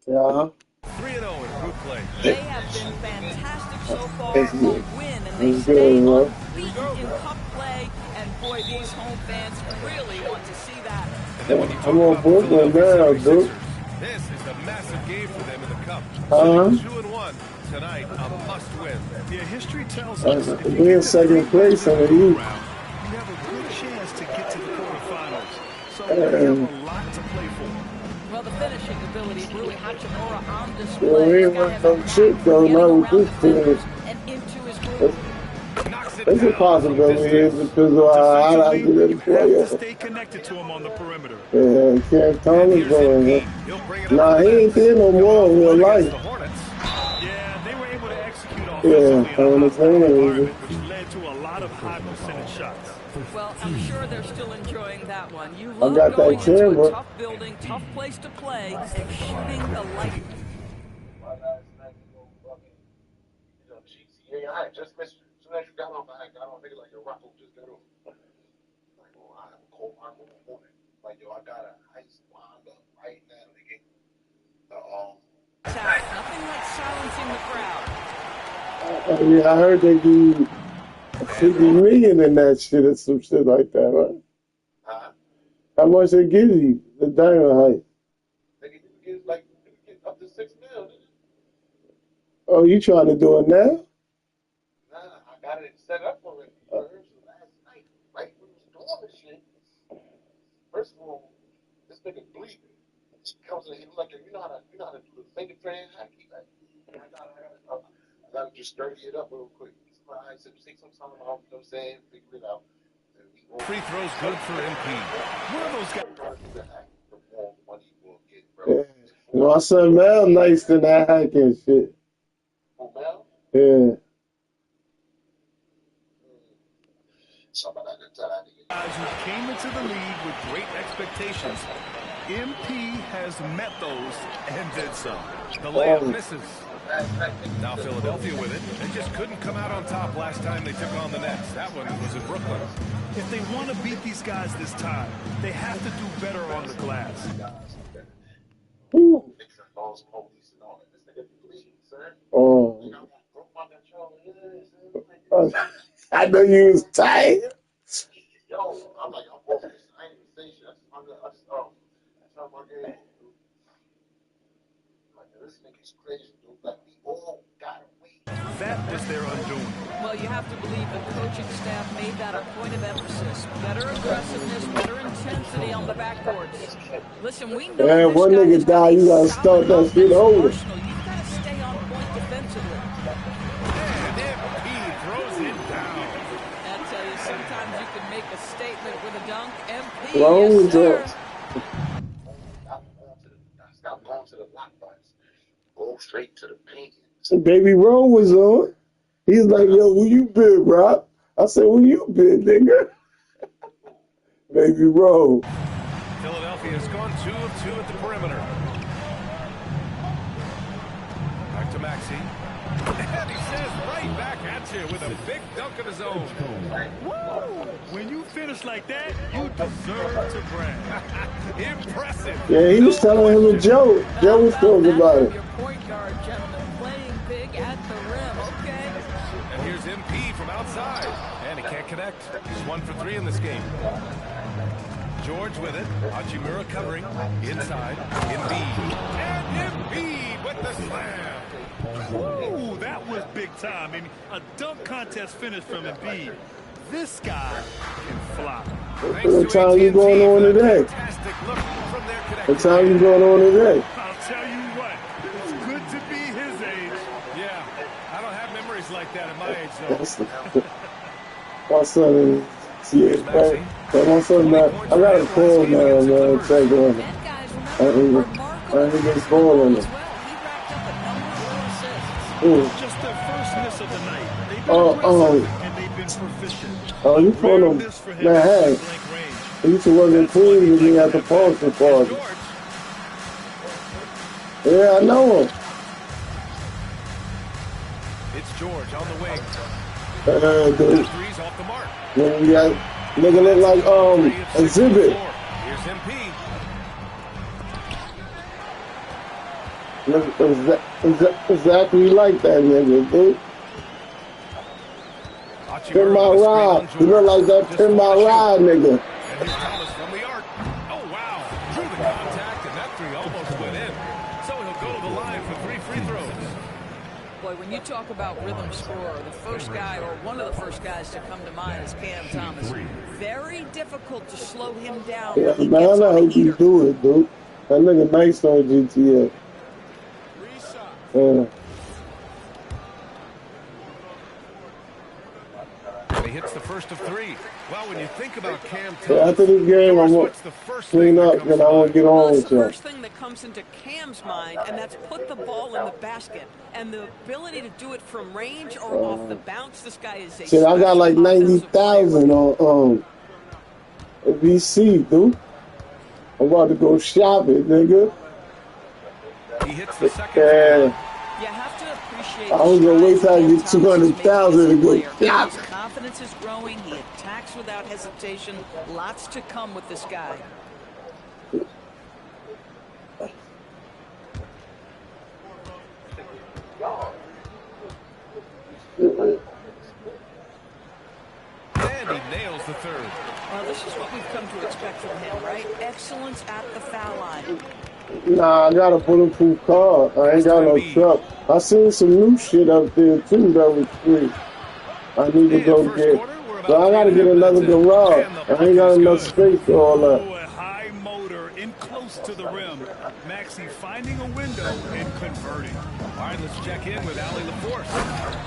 Yeah. 3-0 in play. They have been fantastic so far. A win, and they stay unbeaten in cup play. And boy, these home fans really want to see that. And then when you talk I'm on about Brooklyn Philadelphia now, 76ers, dude. this is a massive game for them in the cup. Uh-huh. 2-1 tonight, a must-win. Yeah, history tells us if you We're in get to second place in the East. you have a good chance to get to the quarterfinals. So you have a lot to play for. Well, the finishing ability of Rui Hachimura on Well, display. he ain't worth no shit though, not with this finish. And into his group. It's a possibility because I like You this have to player. stay connected to him on the perimeter. Yeah, Cam Thomas going. Nah, he ain't there no more in real life. Yeah, they were able to execute Yeah, offensively in a hostile environment. environment, which led to a lot of high percentage shots. Well, I'm sure they're still enjoying that one. You I love got going that into a camera. tough building, tough place to play, and shooting the light. I just missed you. As soon as you got on, I got on. Nigga, like, yo, Rocco just got on. Like, oh, I have a cold Rocco in the morning. Like, yo, I got a ice Honda right now, nigga. Nothing like silencing the crowd. Yeah, I heard they do 50 million in that shit or some shit like that, right? How much they give you, the diamond height? Nigga, you can get up to $6 million. Oh, you trying to do it now? Nah, I got it set up already. Rehearsal last night, right when we was doing this shit. First of all, this nigga bleeding. He comes in, he was like, you know how to do the fingerprint hacky? Like, I gotta just sturdy it up real quick. I said, say something, you know what I'm saying? Figure it out. Free throws good for MP. One of those guys. Yeah. You know, my son Mel nice than that hacking shit. Yeah. Guys who came into the league with great expectations. MP has met those and did so. The layup misses. Now Philadelphia with it. They just couldn't come out on top last time they took on the Nets. That one was in Brooklyn. If they want to beat these guys this time, they have to do better on the glass. Oh. I know you was tired. Yo, I'm like, I'm focused. I ain't even say shit. I just tell my game. Like, this nigga's crazy, dude. Like, we all got away. That was their undoing. Well, you have to believe the coaching staff made that a point of emphasis. Better aggressiveness, better intensity on the backboards. Listen, we know Man, one nigga die, you gotta start that shit over. you've got to stay on point defensively. And MP throws it down. I tell you, sometimes you can make a statement with a dunk. MP, Wrong yes, with sir. that. Stop going to the lockbox. Go straight to the paint. Baby Rome was on. He's like, yo, where you been, bro? I said, where you been, nigga? Baby Rome. Philadelphia has gone 2 of 2 at the perimeter. Back to Maxey. And he says right back at you with a big dunk of his own. Woo! When you finish like that, you deserve to brag. Impressive. Yeah, he was telling him a joke. Joe was talking about it. Your point guard, gentlemen, playing big at the rim. Okay. And here's MP from outside. And he can't connect. He's 1 for 3 in this game. George with it. Hachimura covering. Inside. Embiid. And Embiid with the slam. Ooh, that was big time. I mean, a dunk contest finish from Embiid. This guy can fly. What time you going on today? What time you going on today? I'll tell you what, it's good to be his age. Yeah, I don't have memories like that at my age, though. My son is, yeah, my son, man, I got a call now, man, check on it. I didn't get call on it. Just their first miss of the night. They've been aggressive and they've been proficient. Oh, you call him, man, hey, he used to work in Queens with me at the Paulson party. Yeah, I know him. It's George on the wing. Dude. Three's off the mark. When we got, nigga look like, Exhibit. Here's MP. Exactly like that nigga, dude. Pin my ride. You look like that pin my ride nigga. And here's Thomas from the arc. Oh, wow. Drew the contact, and that three almost went in. So he'll go to the line for 3 free throws. Boy, when you talk about rhythm scorer, the first guy or one of the first guys to come to mind is Cam Thomas. Very difficult to slow him down. Yeah, man, I know how you do it, dude. That nigga nice on GTA. Yeah. He hits the first of 3. Well, when you think about Cam Thomas, So after this game, I'm going to clean up and I want to get on with the you. first thing that comes into Cam's mind, and that's put the ball in the basket. And the ability to do it from range or off the bounce, this guy is a Shit, I got like 90,000 on VC, dude. I'm about to go shopping, nigga. He hits the second. You have to appreciate I was gonna wait till I get 200,000 to go shopping. His confidence is growing. He attacks without hesitation. Lots to come with this guy. And he nails the third. Well, this is what we've come to expect from him, right? Excellence at the foul line. Nah, I got a bulletproof car. I ain't got no truck. I seen some new shit up there too that was free. I need to go get. So I gotta get another garage. I ain't got enough space for all that. A high motor in close to the rim. Maxey finding a window and converting. All right, let's check in with Allie LaForce.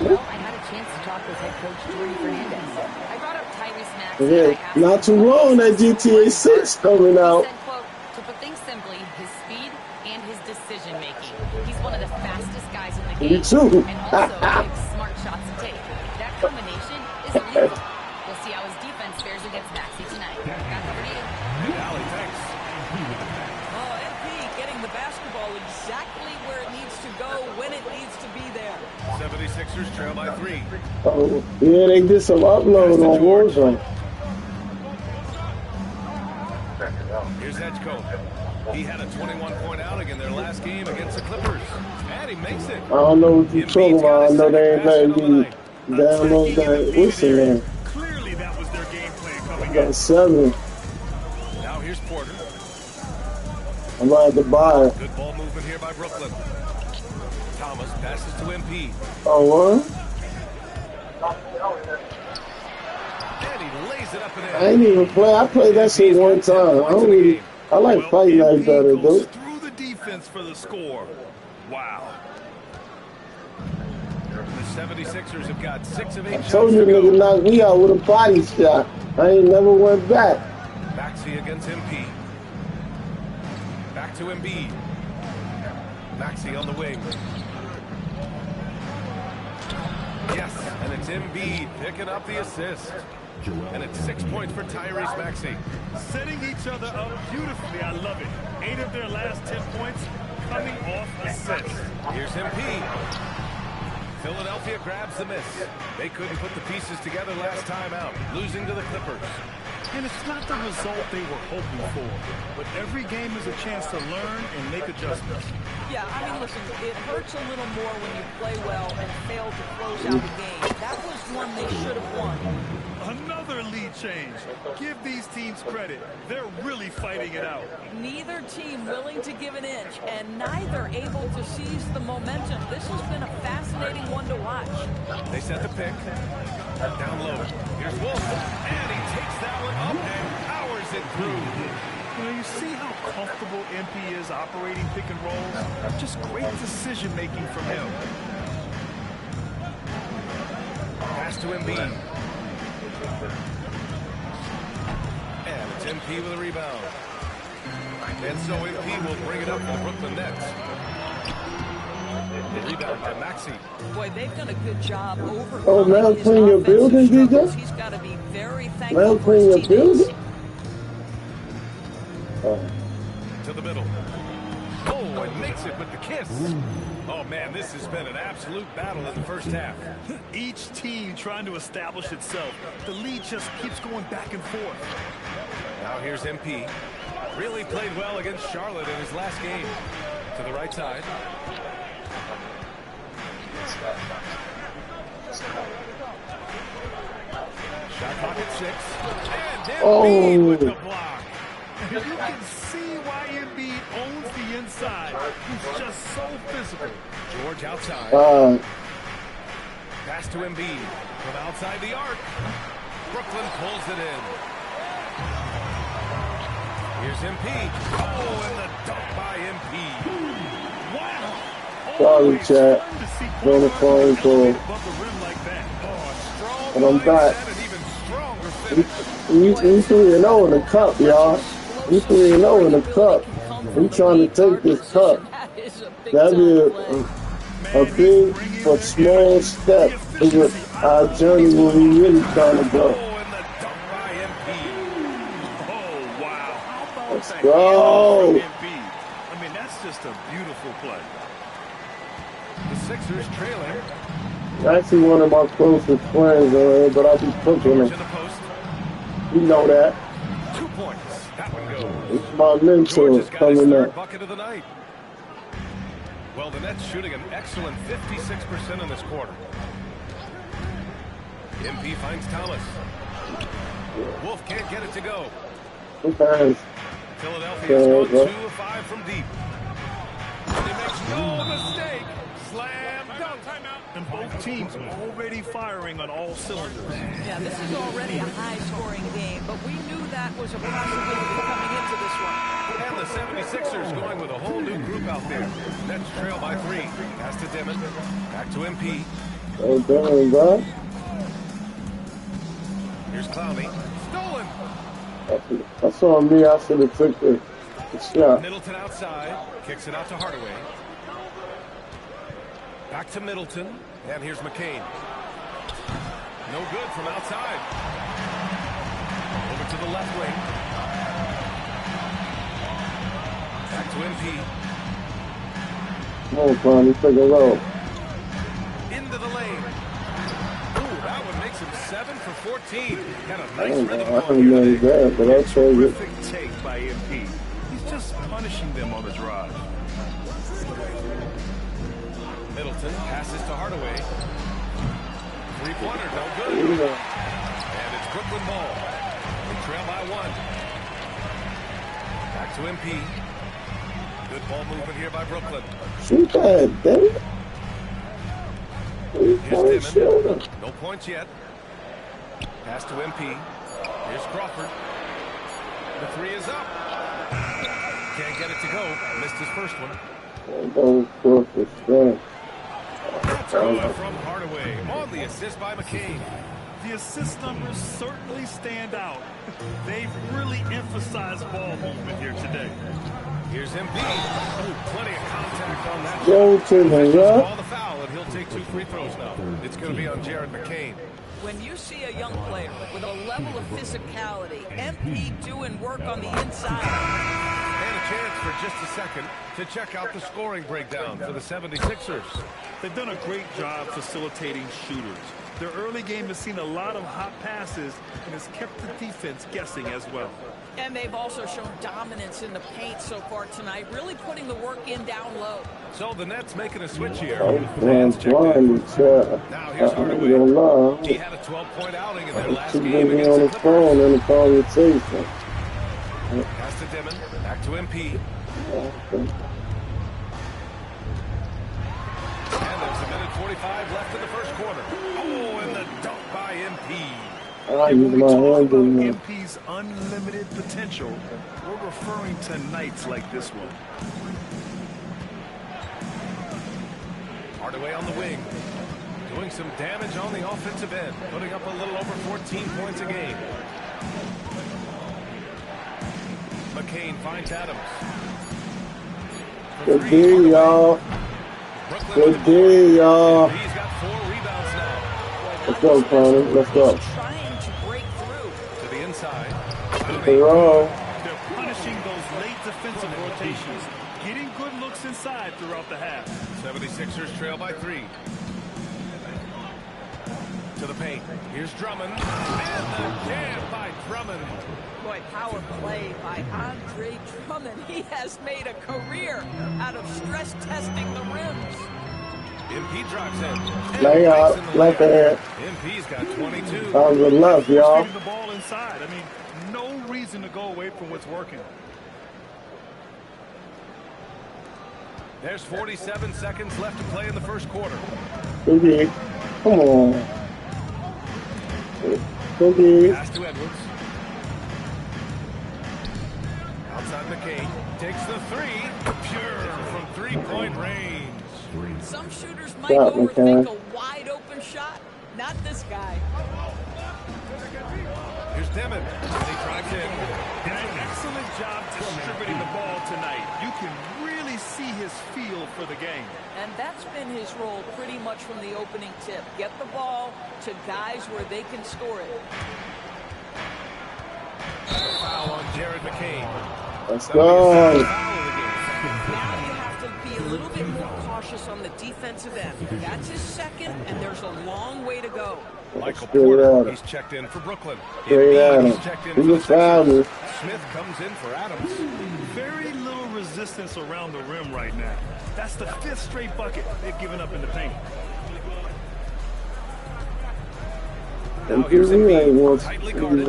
Well, I had a chance to talk with head coach Jordy Fernandez. I brought up Tyrese Maxey. Yeah, not too long that GTA 6 coming out. He said, quote, to put things simply, his speed and his decision making. He's one of the fastest guys in the game. Me too. And also takes smart shots to take. That combination is elite. We'll see how his defense fares against Maxey tonight. Back over to you. Allie, thanks. Oh, MP getting the basketball exactly where it needs to go when it needs to be there. 76ers trail by 3. Oh, yeah, they did some upload on Warzone. Here's Edgecombe. He had a 21-point outing in their last game against the Clippers. And he makes it. I don't know what you're talking about. I know they ain't letting me download that. What's in there? Clearly that was their game plan coming I got in. 7. Now here's Porter. I'm gonna have to buy it. Good ball movement here by Brooklyn. Thomas passes to MP. Oh, what? And he lays it up and in. I ain't even play. I played that shit one time. I don't really. I like fight night better, goes dude. through the defense for the score. Wow. The 76ers have got 6 of 8 I shots told you to go. nigga knocked me out with a body shot. I ain't never went back. Maxey against MP. Back to Embiid. Maxey on the wing. Yes, and it's Embiid picking up the assist. And it's 6 points for Tyrese Maxey. Setting each other up beautifully. I love it. 8 of their last 10 points coming off assists. Here's MP. Philadelphia grabs the miss. They couldn't put the pieces together last time out, losing to the Clippers. And it's not the result they were hoping for, but every game is a chance to learn and make adjustments. Yeah, I mean, listen, it hurts a little more when you play well and fail to close out the game. That was one they should have won. Another lead change. Give these teams credit. They're really fighting it out. Neither team willing to give an inch, and neither able to seize the momentum. This has been a fascinating one to watch. They set the pick. Down low. Here's Wolf. And he takes that one up and powers it through. You know, you see how comfortable MP is operating pick and rolls? Just great decision-making from him. Pass to Embiid. And it's MP with a rebound. And so MP will bring it up for the Brooklyn Nets. The rebound by Maxey. Boy, they've done a good job overcoming Oh, now his clean your offensive building, struggles. DJ? He's got to be very Now thankful for clean his your teammates. building? Oh. To the middle. Oh, and makes it with the kiss. Oh, man, this has been an absolute battle in the first half. Each team trying to establish itself. The lead just keeps going back and forth. Now here's MP. Really played well against Charlotte in his last game. To the right side. Shot clock at 6. And Embiid with the block. You can see why Embiid owns the inside. He's just so physical. George outside. Pass to Embiid from outside the arc. Brooklyn pulls it in. Here's Embiid. Oh, and the dunk by Embiid. Wow. Sorry, chat. On the phone call. And I'm back. We 3-0 in the cup, y'all. We 3-0 in the cup. We trying to take this cup. That is a big but small step in our journey where we really trying to go. Let's go. I mean, that's just a beautiful play. The Sixers trailing. Actually one of my closest friends, but I'll be cooking him. You know that. 2 points. That one goes. It's my mentor coming up. Bucket of the night. Well, the Nets shooting an excellent 56% in this quarter. MP finds Thomas. Wolf can't get it to go. Okay. Philadelphia's gone 2 of 5 from deep. And he makes no mistake. Slam dunk. And both teams already firing on all cylinders. Yeah, this is already a high-scoring game, but we knew that was a possibility coming into this one. And the 76ers going with a whole new group out there. Nets trail by 3. Pass to Dimon. Back to MP. Oh, damn, bro. Here's Clowney. Stolen. That's on me. I should have took the shot. Middleton outside. Kicks it out to Hardaway. Back to Middleton. And here's McCain. No good from outside. Over to the left wing. Back to MP. Come on, Connie. Take a roll. Into the lane. Ooh, that one makes him 7 for 14. Got a nice rhythm I going here know today. that, but I'll show you. Terrific take by MP. He's just punishing them on the drive. Middleton passes to Hardaway. Three-pointer, no good. And it's Brooklyn ball. They trail by 1. Back to MP. Good ball movement here by Brooklyn. Shoot that, David. Here's Dimon. No points yet. Pass to MP. Here's Crawford. The 3 is up. Can't get it to go. Missed his first one. That's good from Hardaway. On the assist by McCain. The assist numbers certainly stand out. They've really emphasized ball movement here today. Here's Embiid. Oh, plenty of contact on that. Go to the left. Call the foul, and he'll take 2 free throws now. It's going to be on Jared McCain. When you see a young player with a level of physicality, MP doing work on the inside. And a chance for just a second to check out the scoring breakdown for the 76ers. They've done a great job facilitating shooters. Their early game has seen a lot of hot passes and has kept the defense guessing as well. And they've also shown dominance in the paint so far tonight, really putting the work in down low. So the Nets making a switch here. Fans checked in. Now here's Hardaway. He had a 12-point outing in their last game on against the the phone in the conversation. Pass to Dimon. Back to MP. And there's a minute 45 left in the first quarter. Oh, and the dunk by MP. When we talk about MP's unlimited potential, we're referring to nights like this one. Hardaway on the wing. Doing some damage on the offensive end. Putting up a little over 14 points a game. McCain finds Adams. Good day, y'all. Good day, y'all. He's got 4 rebounds now. Let's go, Connie. Let's go. Trying to break through. To the inside. They're punishing those late defensive rotations, getting good looks inside throughout the half. 76ers trail by 3. to the paint. Here's Drummond. And the jam by Drummond. Boy, power play by Andre Drummond. He has made a career out of stress testing the rims. MP drops in. Lay out, left hand. MP's got 22. That was a left, y'all. The ball inside. I mean, no reason to go away from what's working. There's 47 seconds left to play in the first quarter. Okay. Come on. Okay. Pass to Edwards. Outside McCain. Takes the three. Pure from three-point range. Some shooters might overthink a wide-open shot. Not this guy. Here's Demon. And he drives in. Did an excellent job distributing the ball tonight. You can really see his feel for the game. And that's been his role pretty much from the opening tip. Get the ball to guys where they can score it. Foul on Jared McCain. Let's go. Now you have to be a little bit more cautious on the defensive end. That's his second, and there's a long way to go. Michael Porter, he's checked in for Brooklyn. He's checked in for the Sixers. Smith comes in for Adams. Very little resistance around the rim right now. That's the 5th straight bucket they've given up in the paint. Now here's Embiid, tightly guarded.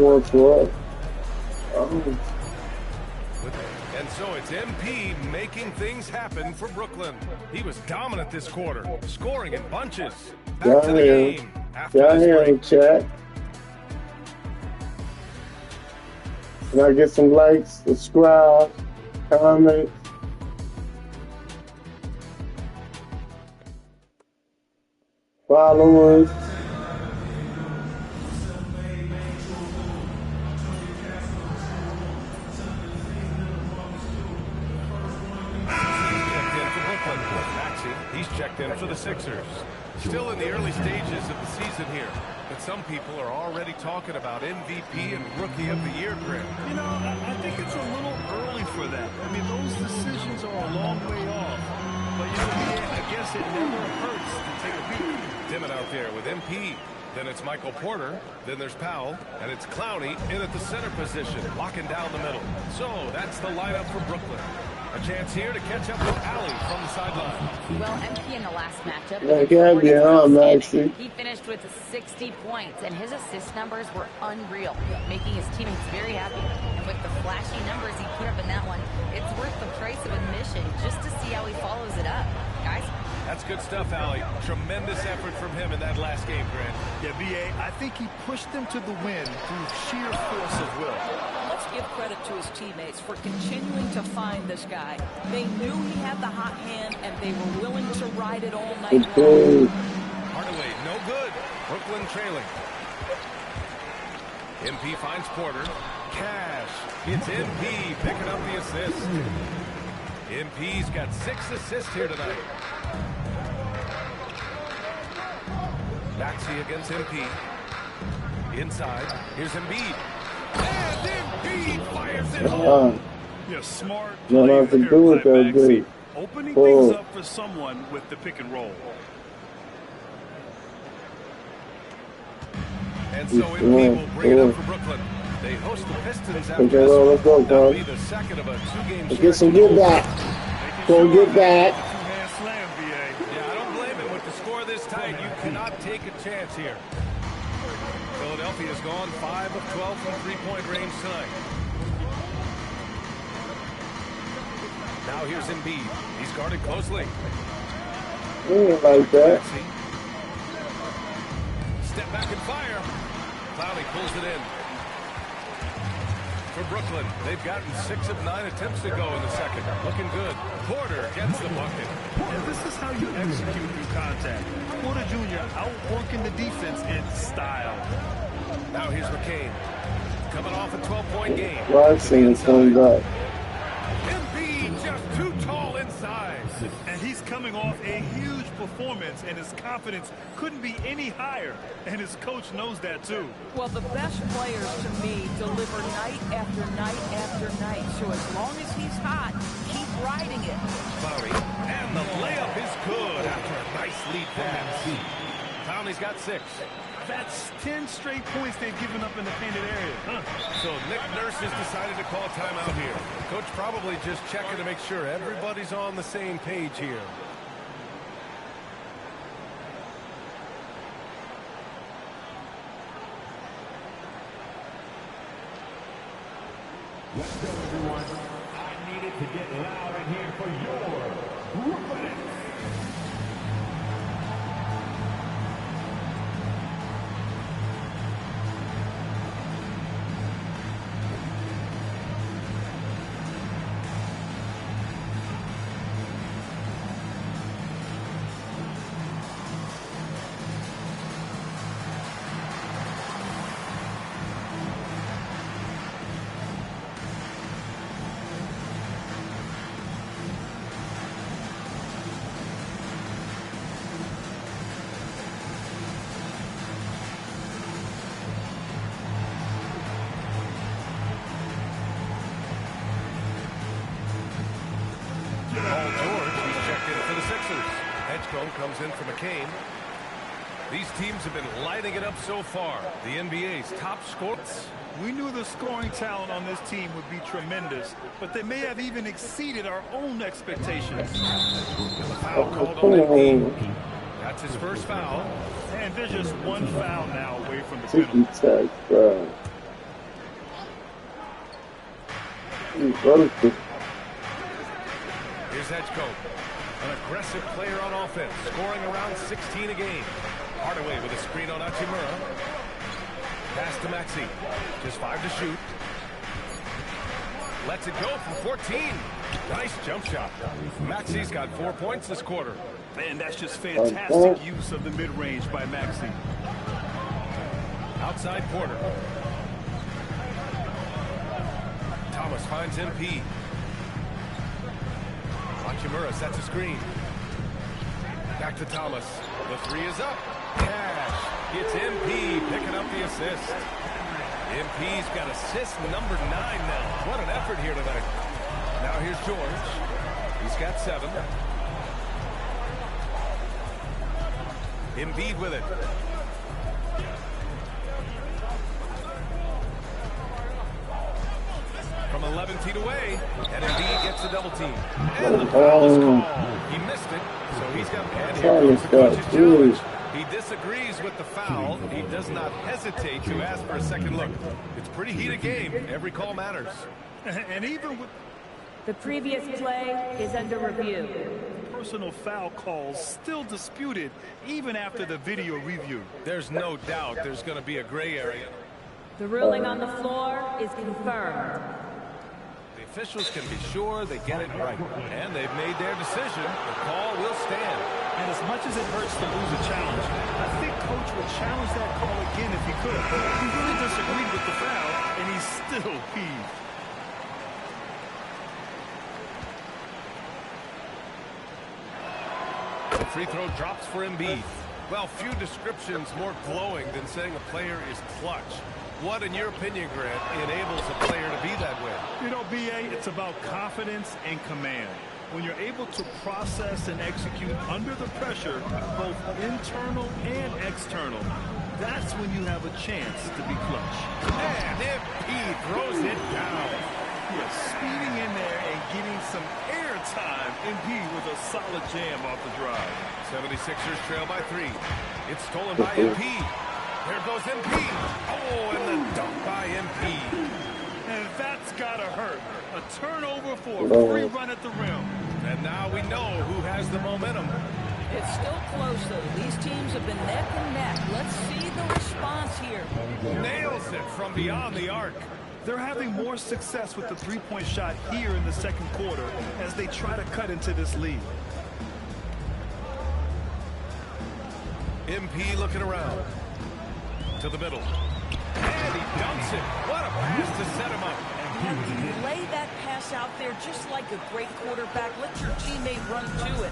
And so it's MP making things happen for Brooklyn. He was dominant this quarter, scoring in bunches. Back to the game. Down here in chat. Can I get some likes, subscribe, comments? Followers. He's checked in for the Sixers. Still in the early stages of the season here, but some people are already talking about MVP and Rookie of the Year, Grant. You know, I think it's a little early for that. I mean, those decisions are a long way off. But, you know, I guess it never hurts to take a peek. Dimmin out there with MP. Then it's Michael Porter. Then there's Powell. And it's Clowney in at the center position, locking down the middle. So that's the lineup for Brooklyn. A chance here to catch up with Allie from the sideline. Well, MP in the last matchup, he finished with 60 points, and his assist numbers were unreal, making his teammates very happy. And with the flashy numbers he put up in that one, it's worth the price of admission just to see how he follows it up. Guys? That's good stuff, Allie. Tremendous effort from him in that last game, Grant. Yeah, B.A., I think he pushed them to the win through sheer force of will. Let's give credit to his teammates for continuing to find this guy. They knew he had the hot hand, and they were willing to ride it all night long. Hardaway, no good. Brooklyn trailing. MP finds Porter. Cash. It's MP picking up the assist. MP's got 6 assists here tonight. Maxey against MP. Inside. Here's Embiid. And Embiid fires it home. Yeah, smart. Nothing to do with that, dude. Opening things up for someone with the pick and roll. And so MP will bring it up for Brooklyn. They host the Pistons after this one. Let's go, That'll be the second of a 2-game stretch. Get some get back. Go get back. Yeah, I don't blame him. With the score this tight, you cannot take a chance here. Philadelphia's gone 5 of 12 from three-point range tonight. Now here's Embiid. He's guarded closely. Like that. Step back and fire. Clowney pulls it in. For Brooklyn, they've gotten 6 of 9 attempts to go in the second. Looking good. Porter gets the bucket. Yeah, this is how you execute through contact. Porter Jr. outworking the defense in style. Now here's McCain. Coming off a 12-point game. Larson coming back. Embiid just too tall inside. And he's coming off a huge performance, and his confidence couldn't be any higher. And his coach knows that, too. Well, the best players, to me, deliver night after night after night. So as long as he's hot, keep riding it. Clowney, and the layup is good after a nice lead pass. Clowney's got 6. That's 10 straight points they've given up in the painted area. So Nick Nurse has decided to call timeout here. Coach probably just checking to make sure everybody's on the same page here. Let's go, everyone. I needed to get loud in here for your Brooklyn Nets. Comes in for McCain. These teams have been lighting it up so far. The NBA's top scorers. We knew the scoring talent on this team would be tremendous, but they may have even exceeded our own expectations. The foul called on Embiid. That's his first foul. And there's just one foul now away from the penalty. Here's Edgecombe. An aggressive player on offense, scoring around 16 a game. Hardaway with a screen on Hachimura. Pass to Maxey. Just 5 to shoot. Lets it go from 14. Nice jump shot. Maxey's got 4 points this quarter. Man, that's just fantastic use of the mid-range by Maxey. Outside Porter. Thomas finds MP. Hachimura sets a screen. Back to Thomas. The 3 is up. Cash. It's MP picking up the assist. MP's got assist number 9 now. What an effort here tonight. Now here's George. He's got 7. Embiid with it. From 11 feet away, and Embiid gets a double team. And the foul is called. He missed it, so he's got and here comes the coach's challenge. He disagrees with the foul. He does not hesitate to ask for a second look. It's a pretty heated game. Every call matters. And even with the previous play is under review. Personal foul calls still disputed even after the video review. There's no doubt there's going to be a gray area. The ruling on the floor is confirmed. The officials can be sure they get it right. And they've made their decision. The call will stand. And as much as it hurts to lose a challenge, I think Coach would challenge that call again if he could. He really disagreed with the foul, and he's still peeved. The free throw drops for Embiid. Well, few descriptions more glowing than saying a player is clutch. What, in your opinion, Grant, enables a player to be that way? You know, B.A., it's about confidence and command. When you're able to process and execute under the pressure, both internal and external, that's when you have a chance to be clutch. And Embiid throws it down. Yes, speeding in there and getting some air time. Embiid with a solid jam off the drive. 76ers trail by 3. It's stolen by Embiid. There goes Embiid. Oh, and the dunk by Embiid. And that's gotta hurt. A turnover for a free run at the rim. And now we know who has the momentum. It's still close, though. These teams have been neck and neck. Let's see the response here. Nails it from beyond the arc. They're having more success with the three-point shot here in the second quarter as they try to cut into this lead. MP looking around. To the middle. And he dunks it. What a pass to set him up. And you lay that pass out there just like a great quarterback. Let your teammate run to it.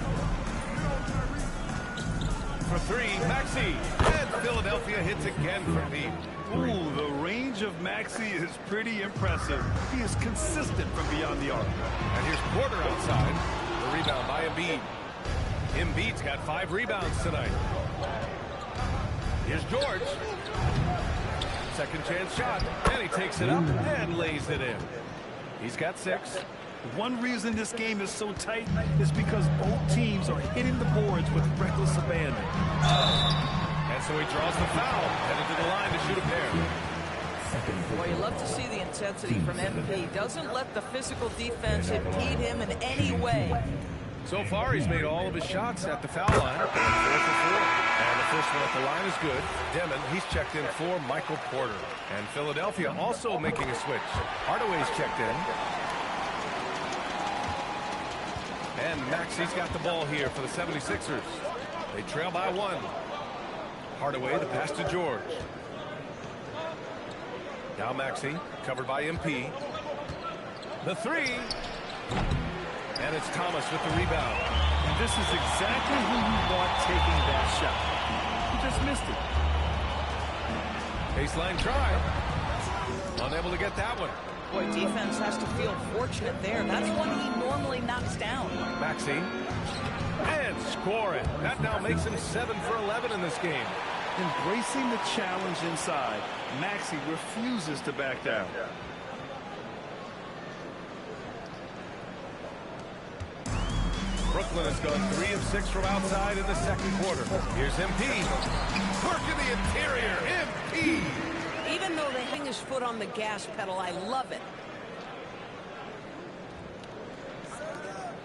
For 3, Maxey. And Philadelphia hits again from deep. Ooh, the range of Maxey is pretty impressive. He is consistent from beyond the arc. And here's Porter outside. The rebound by Embiid. Embiid's got 5 rebounds tonight. Here's George. Second chance shot. And he takes it up and lays it in. He's got 6. One reason this game is so tight is because both teams are hitting the boards with reckless abandon. And so he draws the foul, headed to the line to shoot a pair. Well, you love to see the intensity from MP. Doesn't let the physical defense impede him in any way. So far, he's made all of his shots at the foul line. 4 for 4. And the first one at the line is good. Demon, he's checked in for Michael Porter. And Philadelphia also making a switch. Hardaway's checked in. And Maxey's got the ball here for the 76ers. They trail by 1. Hardaway, the pass to George. Now Maxey, covered by MP. The 3. And it's Thomas with the rebound. And this is exactly who you want taking that shot. He just missed it. Baseline try. Unable to get that one. Boy, defense has to feel fortunate there. That's one he normally knocks down. Maxey. And scoring. That now makes him 7 for 11 in this game. Embracing the challenge inside, Maxey refuses to back down. Brooklyn has gone 3 of 6 from outside in the second quarter. Here's MP. Work in the interior. MP. Even though they hang his foot on the gas pedal, I love it.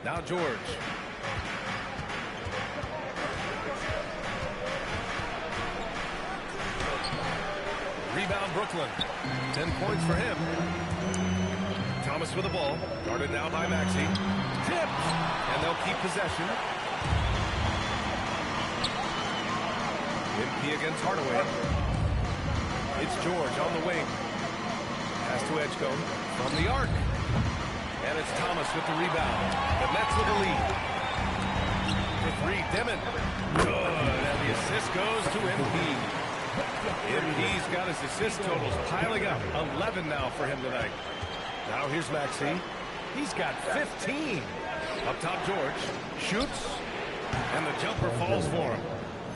Now George. Rebound Brooklyn. 10 points for him. Thomas with the ball. Guarded now by Maxey. Tipped. And they'll keep possession. MP against Hardaway. It's George on the wing. Pass to Edgecombe from the arc. And it's Thomas with the rebound. The Nets with the lead. For 3, Demon. Good. And the assist goes to MP. MP's got his assist totals piling up. 11 now for him tonight. Now here's Maxey. He's got 15. Up top, George. Shoots. And the jumper falls for him.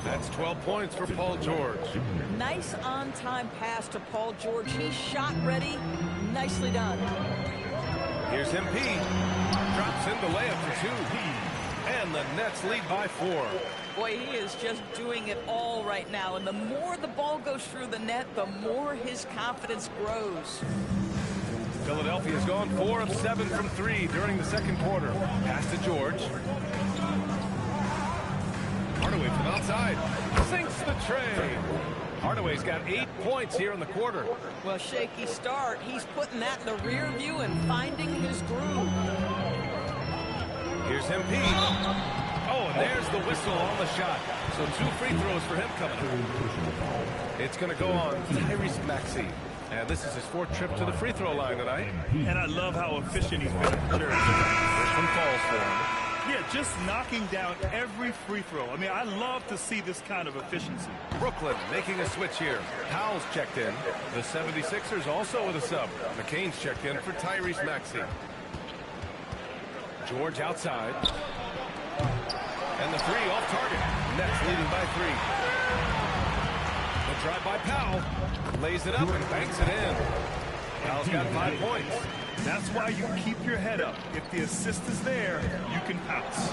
That's 12 points for Paul George. Nice on-time pass to Paul George. He's shot ready. Nicely done. Here's MP. Drops in the layup for 2. And the Nets lead by 4. Boy, he is just doing it all right now. And the more the ball goes through the net, the more his confidence grows. Philadelphia's gone 4 of 7 from 3 during the second quarter. Pass to George. Hardaway from outside. Sinks the tray. Hardaway's got 8 points here in the quarter. Well, shaky start. He's putting that in the rear view and finding his groove. Here's MP. Oh, and there's the whistle on the shot. So 2 free throws for him coming up. It's going to go on Tyrese Maxey. And this is his 4th trip to the free throw line tonight. And I love how efficient he's been. First one falls for him. Yeah, just knocking down every free throw. I mean, I love to see this kind of efficiency. Brooklyn making a switch here. Powell's checked in. The 76ers also with a sub. McCain's checked in for Tyrese Maxey. George outside. And the 3 off target. Nets leading by 3. The drive by Powell. Lays it up and banks it in. Powell's got 5 points. That's why you keep your head up. If the assist is there, you can pounce.